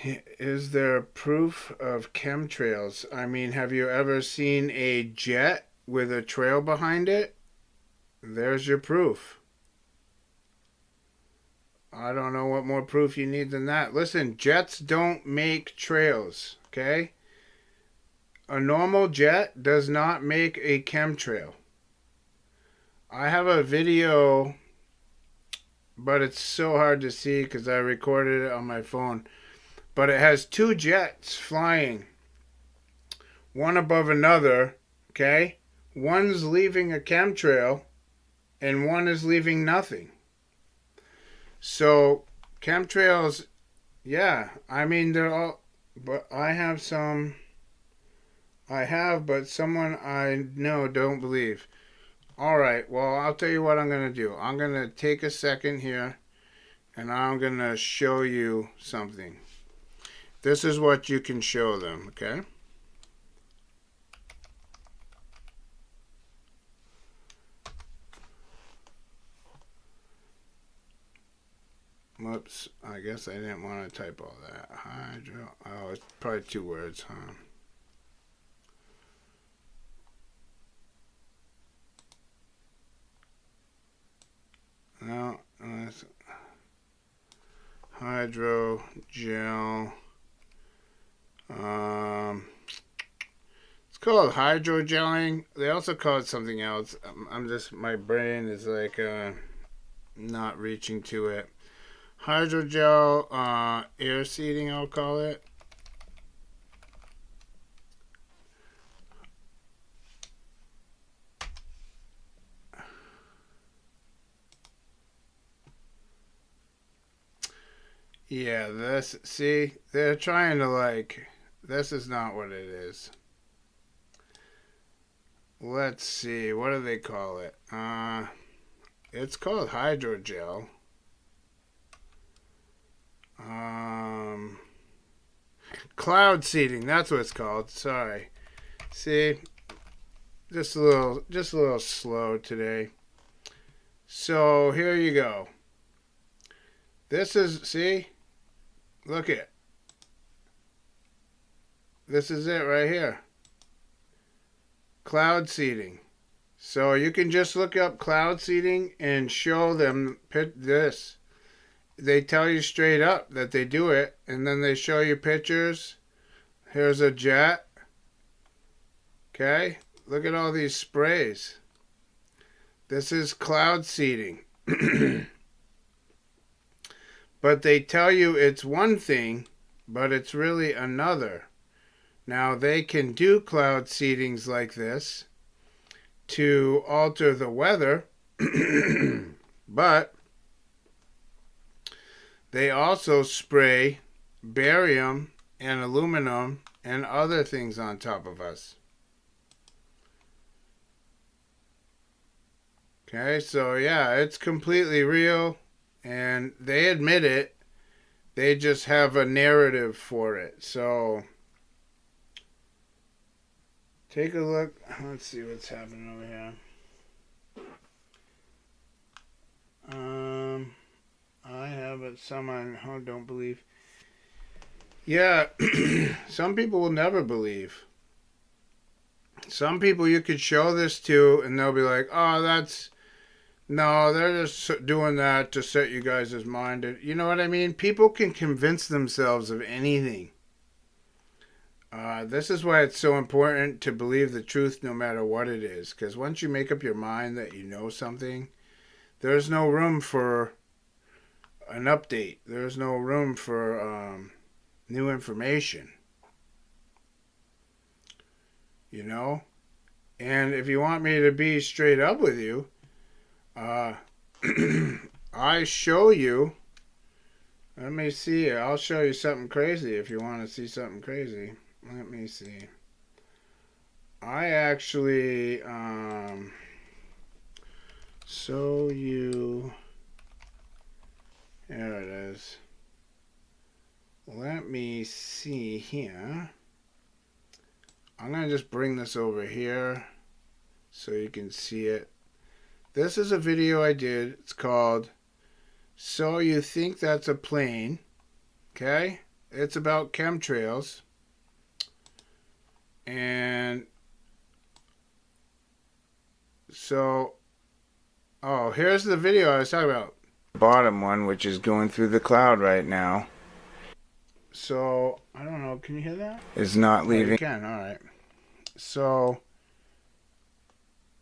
S4: Is there proof of chemtrails? I mean, have you ever seen a jet with a trail behind it? There's your proof. I don't know what more proof you need than that. Listen, jets don't make trails, okay? A normal jet does not make a chemtrail. I have a video, but it's so hard to see because I recorded it on my phone. But it has two jets flying, one above another, okay? One's leaving a chemtrail, and one is leaving nothing. So, chemtrails, yeah, I mean, they're all, but but someone I know don't believe. Alright, well, I'll tell you what I'm going to do. I'm going to take a second here, and I'm going to show you something. This is what you can show them, okay? Whoops, I guess I didn't want to type all that. Hydro, oh, it's probably 2 words, huh? No, it's hydrogel. It's called hydrogelling. They also call it something else. My brain is like not reaching to it. Hydrogel air seeding, I'll call it. Yeah, they're trying to this is not what it is. Let's see, what do they call it? It's called hydrogel. Cloud seeding, that's what it's called. Sorry. See, just a little slow today. So here you go. This is, see? Look it. This is it right here. Cloud seeding. So you can just look up cloud seeding and show them this. They tell you straight up that they do it, and then they show you pictures. Here's a jet. Okay? Look at all these sprays. This is cloud seeding. But they tell you it's one thing, but it's really another. Now, they can do cloud seedings like this to alter the weather, but they also spray barium and aluminum and other things on top of us. Okay, so yeah, it's completely real. And they admit it. They just have a narrative for it. So, take a look. Let's see what's happening over here. I have it. Someone who don't believe. Yeah, some people will never believe. Some people you could show this to, and they'll be like, "Oh, no, they're just doing that to set you guys' mind." You know what I mean? People can convince themselves of anything. This is why it's so important to believe the truth no matter what it is. Because once you make up your mind that you know something, there's no room for an update. There's no room for new information. You know? And if you want me to be straight up with you, I show you. Let me see. I'll show you something crazy if you want to see something crazy. Let me see. I actually show you. There it is. Let me see here. I'm going to just bring this over here so you can see it. This is a video I did. It's called So You Think That's a Plane. Okay? It's about chemtrails. And so, oh, here's the video I was talking about. Bottom one, which is going through the cloud right now. So, I don't know, can you hear that? Is not leaving. Oh, you can, alright. So,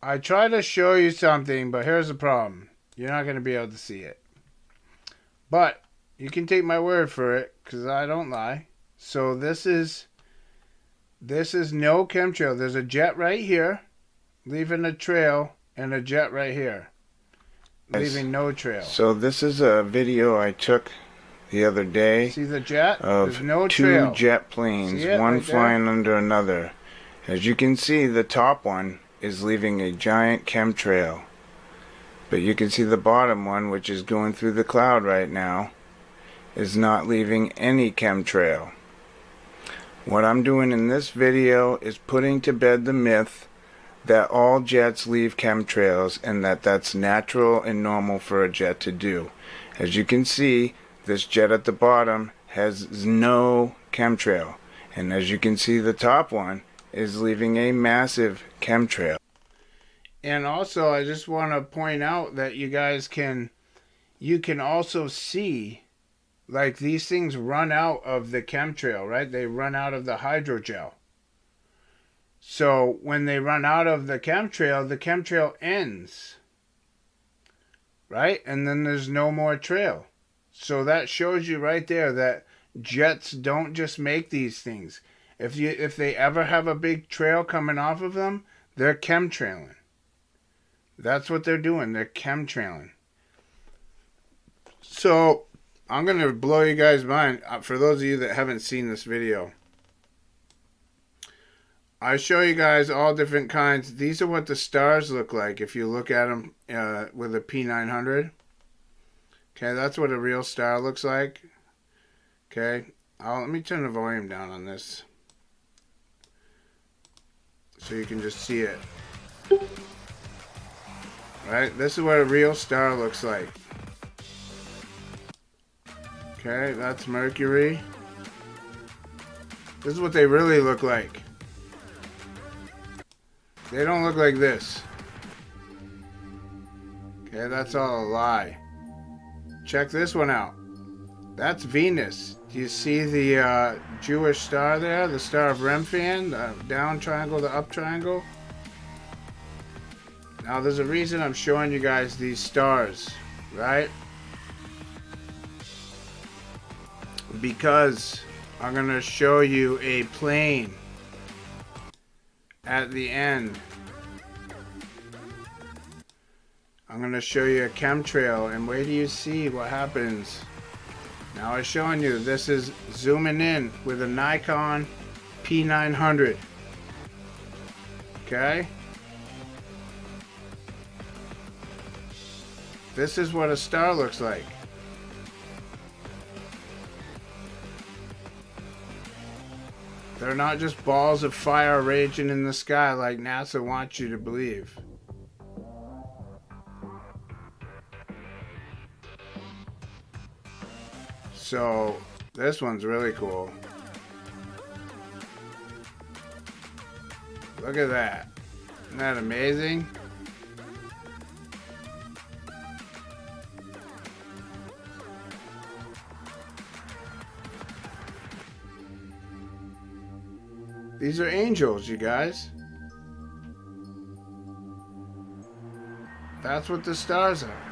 S4: I try to show you something, but here's the problem. You're not going to be able to see it. But, you can take my word for it, because I don't lie. So, this is no chemtrail. There's a jet right here, leaving a trail, and a jet right here, leaving no trail. So, this is a video I took the other day. See the jet? Of no two jet planes, one right flying under another. As you can see, the top one is leaving a giant chemtrail. But you can see the bottom one, which is going through the cloud right now, is not leaving any chemtrail. What I'm doing in this video is putting to bed the myth that all jets leave chemtrails and that that's natural and normal for a jet to do. As you can see, this jet at the bottom has no chemtrail. And as you can see, the top one is leaving a massive chemtrail. And also, I just want to point out that you can also see, like, these things run out of the chemtrail, right? They run out of the hydrogel. So when they run out of the chemtrail ends, right? And then there's no more trail. So that shows you right there that jets don't just make these things. If they ever have a big trail coming off of them, they're chemtrailing. That's what they're doing. They're chemtrailing. So I'm going to blow you guys' mind. For those of you that haven't seen this video, I show you guys all different kinds. These are what the stars look like if you look at them with a P900. Okay, that's what a real star looks like. Okay, let me turn the volume down on this so you can just see it. Right, this is what a real star looks like. Okay, that's Mercury. This is what they really look like. They don't look like this. Okay, that's all a lie. Check this one out. That's Venus. Do you see the Jewish star there? The star of Remphan? The down triangle, the up triangle? Now, there's a reason I'm showing you guys these stars, right? Because I'm going to show you a plane at the end. I'm going to show you a chemtrail, and wait till you see what happens. Now I'm showing you, this is zooming in with a Nikon P900. Okay? This is what a star looks like. They're not just balls of fire raging in the sky like NASA wants you to believe. So, this one's really cool. Look at that. Isn't that amazing? These are angels, you guys. That's what the stars are.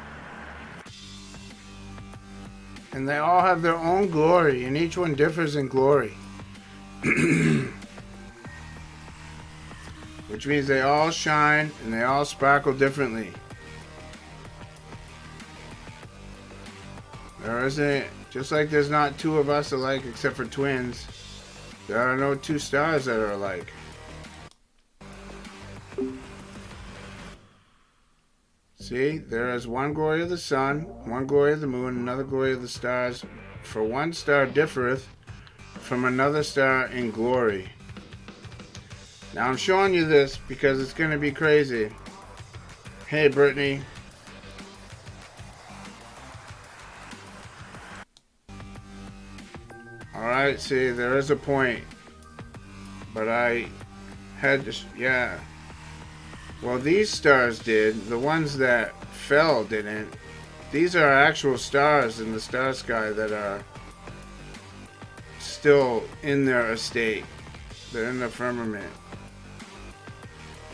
S4: And they all have their own glory, and each one differs in glory. which means they all shine and they all sparkle differently. There isn't, just like there's not two of us alike except for twins, there are no two stars that are alike. See, there is one glory of the sun, one glory of the moon, another glory of the stars. For one star differeth from another star in glory. Now I'm showing you this because it's going to be crazy. Hey, Brittany. Alright, see, there is a point. But I had to, yeah. Well, these stars did. The ones that fell didn't. These are actual stars in the star sky that are still in their estate. They're in the firmament.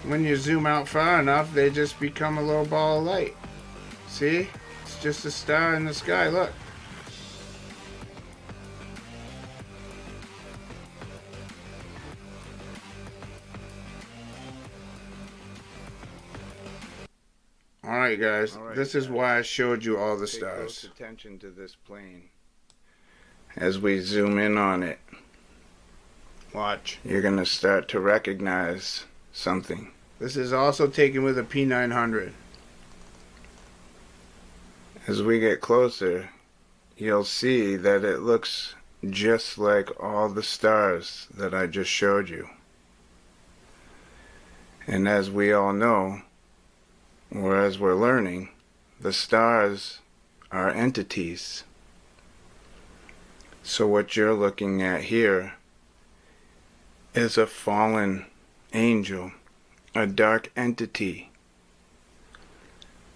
S4: When you zoom out far enough, they just become a little ball of light. See? It's just a star in the sky. Look. Alright guys, this is why I showed you all the stars. Take close attention to this plane as we zoom in on it. Watch. You're going to start to recognize something. This is also taken with a P900. As we get closer, you'll see that it looks just like all the stars that I just showed you. And as we all know, or as we're learning, the stars are entities. So what you're looking at here is a fallen angel, a dark entity,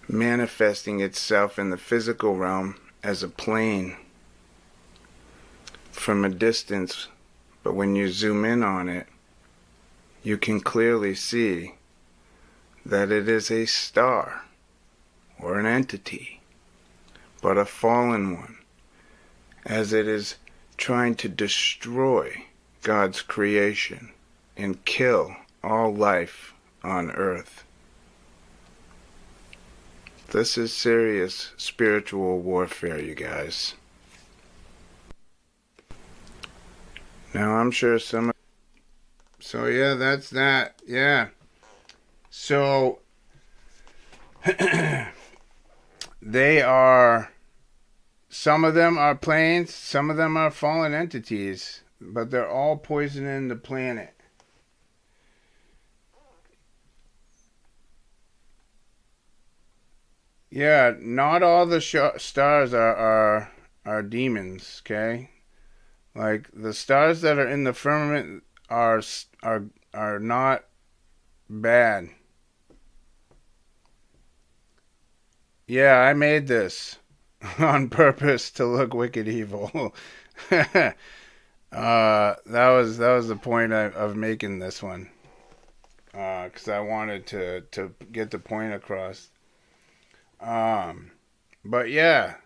S4: manifesting itself in the physical realm as a plane from a distance. But when you zoom in on it, you can clearly see that it is a star or an entity, but a fallen one, as it is trying to destroy God's creation and kill all life on earth. This is serious spiritual warfare, you guys. Now I'm sure some of... So yeah, that's that. Yeah. So, they are, some of them are planes, some of them are fallen entities, but they're all poisoning the planet. Yeah, not all the stars are demons, okay? Like, the stars that are in the firmament are not bad. Yeah, I made this on purpose to look wicked evil. That was the point of making this one. Because I wanted to get the point across. But yeah,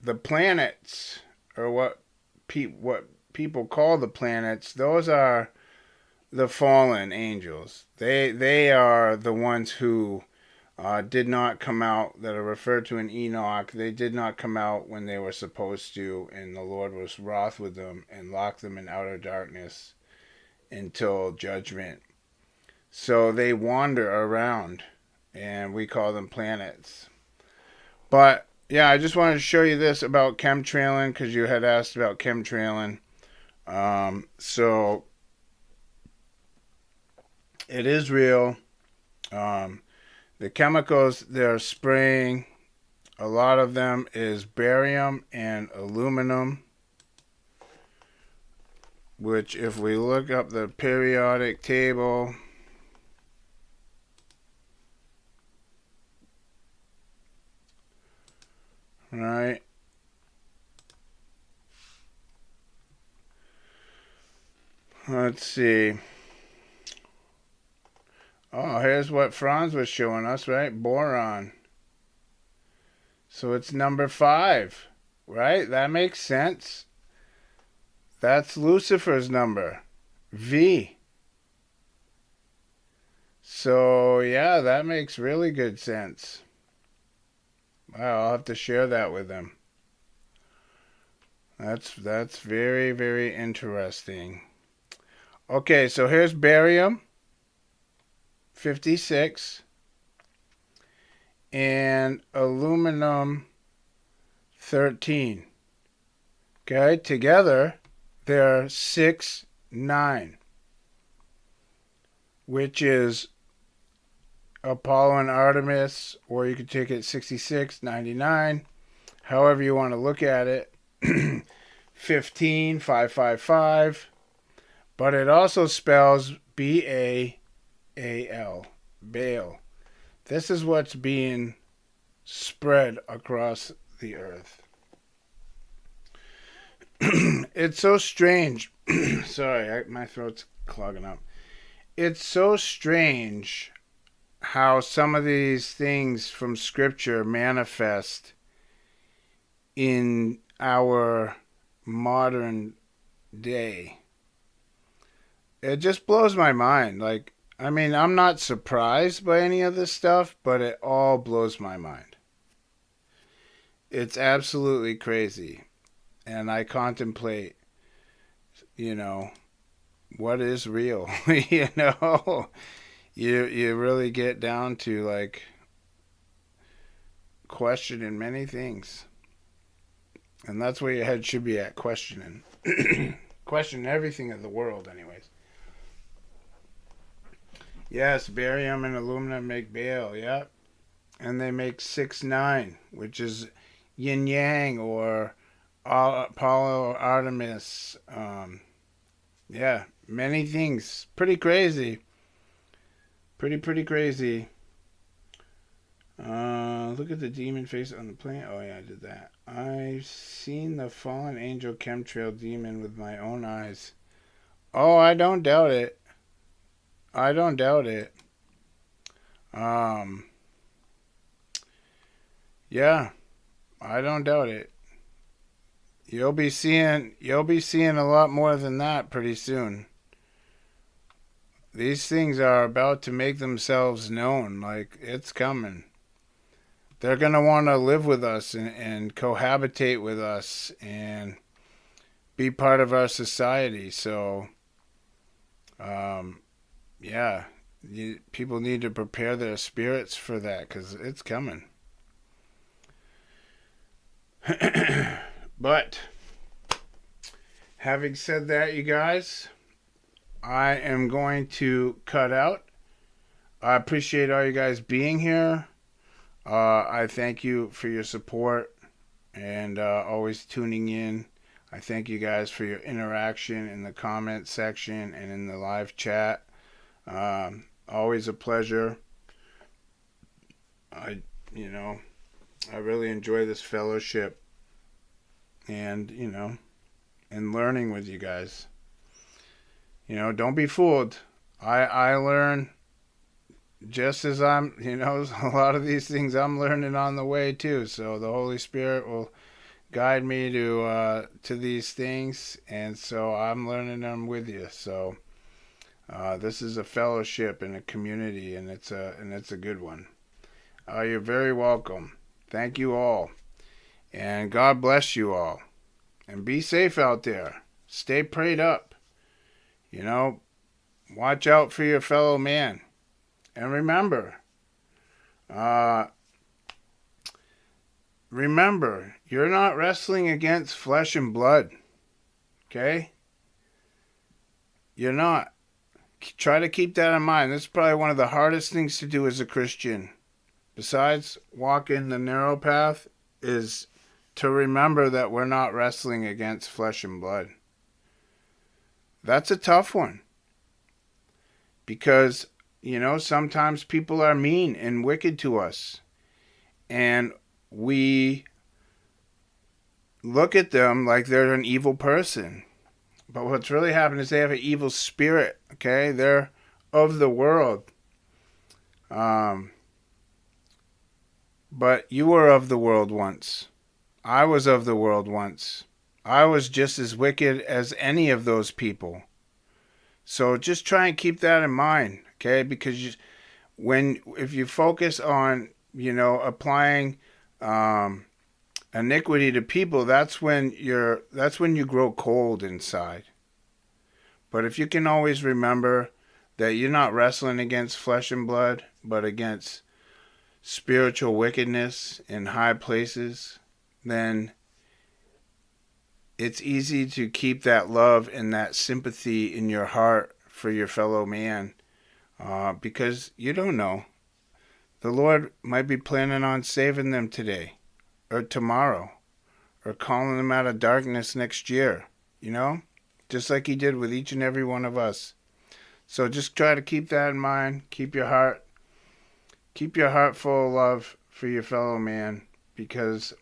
S4: the planets, or what people call the planets, those are the fallen angels. They are the ones who did not come out, that are referred to in Enoch. They did not come out when they were supposed to, and the Lord was wroth with them and locked them in outer darkness until judgment. So they wander around, and we call them planets. But yeah, I just wanted to show you this about chemtrailing, because you had asked about chemtrailing. So it is real. The chemicals they're spraying, a lot of them is barium and aluminum, which if we look up the periodic table, right, let's see. Oh, here's what Franz was showing us, right? Boron. So it's number 5, right? That makes sense. That's Lucifer's number, V. So, yeah, that makes really good sense. Wow, I'll have to share that with them. That's very, very interesting. Okay, so here's barium 56 and aluminum 13. Okay, together they're 6-9, which is Apollo and Artemis, or you could take it 66, 99, however you want to look at it. 15, 555, but it also spells Baal, Baal. This is what's being spread across the earth. It's so strange. Sorry, my throat's clogging up. It's so strange how some of these things from Scripture manifest in our modern day. It just blows my mind. Like, I mean, I'm not surprised by any of this stuff, but it all blows my mind. It's absolutely crazy. And I contemplate, what is real? You really get down to, like, questioning many things. And that's where your head should be at, questioning. Questioning everything in the world, anyways. Yes, barium and aluminum make Baal, yep. And they make 6-9, which is yin yang or Apollo or Artemis. Yeah, many things. Pretty crazy. Pretty crazy. Look at the demon face on the plane. Oh yeah, I did that. I've seen the fallen angel chemtrail demon with my own eyes. Oh, I don't doubt it. I don't doubt it. Yeah, I don't doubt it. You'll be seeing a lot more than that pretty soon. These things are about to make themselves known. Like, it's coming. They're going to want to live with us and cohabitate with us and be part of our society. So, yeah, people need to prepare their spirits for that because it's coming. But, having said that, you guys, I am going to cut out. I appreciate all you guys being here. I thank you for your support and always tuning in. I thank you guys for your interaction in the comment section and in the live chat. Always a pleasure. I really enjoy this fellowship and, and learning with you guys. Don't be fooled. I learn just as I'm, a lot of these things I'm learning on the way too. So the Holy Spirit will guide me to these things, and so I'm learning them with you. So this is a fellowship and a community, and it's a good one. You're very welcome. Thank you all, and God bless you all, and be safe out there. Stay prayed up. Watch out for your fellow man. And remember, you're not wrestling against flesh and blood. Okay? You're not. Try to keep that in mind. This is probably one of the hardest things to do as a Christian. Besides walking the narrow path, is to remember that we're not wrestling against flesh and blood. That's a tough one. Because, sometimes people are mean and wicked to us. And we look at them like they're an evil person. But what's really happened is they have an evil spirit, okay? They're of the world. But you were of the world once. I was of the world once. I was just as wicked as any of those people. So just try and keep that in mind, okay? Because if you focus on, applying iniquity to people, that's when you grow cold inside. But if you can always remember that you're not wrestling against flesh and blood, but against spiritual wickedness in high places, then it's easy to keep that love and that sympathy in your heart for your fellow man, because you don't know. The Lord might be planning on saving them today or tomorrow or calling them out of darkness next year, just like he did with each and every one of us. So just try to keep that in mind. Keep your heart full of love for your fellow man, because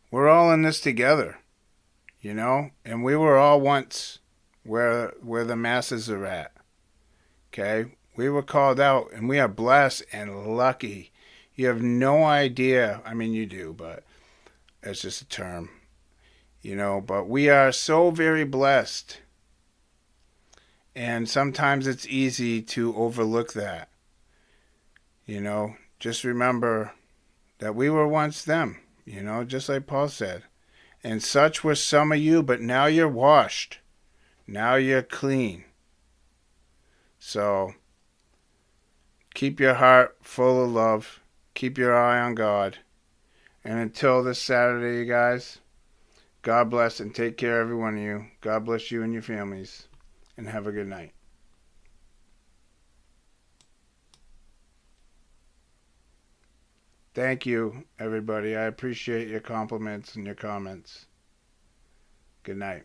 S4: we're all in this together, and we were all once where the masses are at. Okay? We were called out, and we are blessed and lucky. You have no idea. I mean, you do, but it's just a term, but we are so very blessed. And sometimes it's easy to overlook that. Just remember that we were once them, just like Paul said. And such were some of you, but now you're washed. Now you're clean. So keep your heart full of love. Keep your eye on God. And until this Saturday, you guys, God bless and take care, every one of you. God bless you and your families. And have a good night. Thank you, everybody. I appreciate your compliments and your comments. Good night.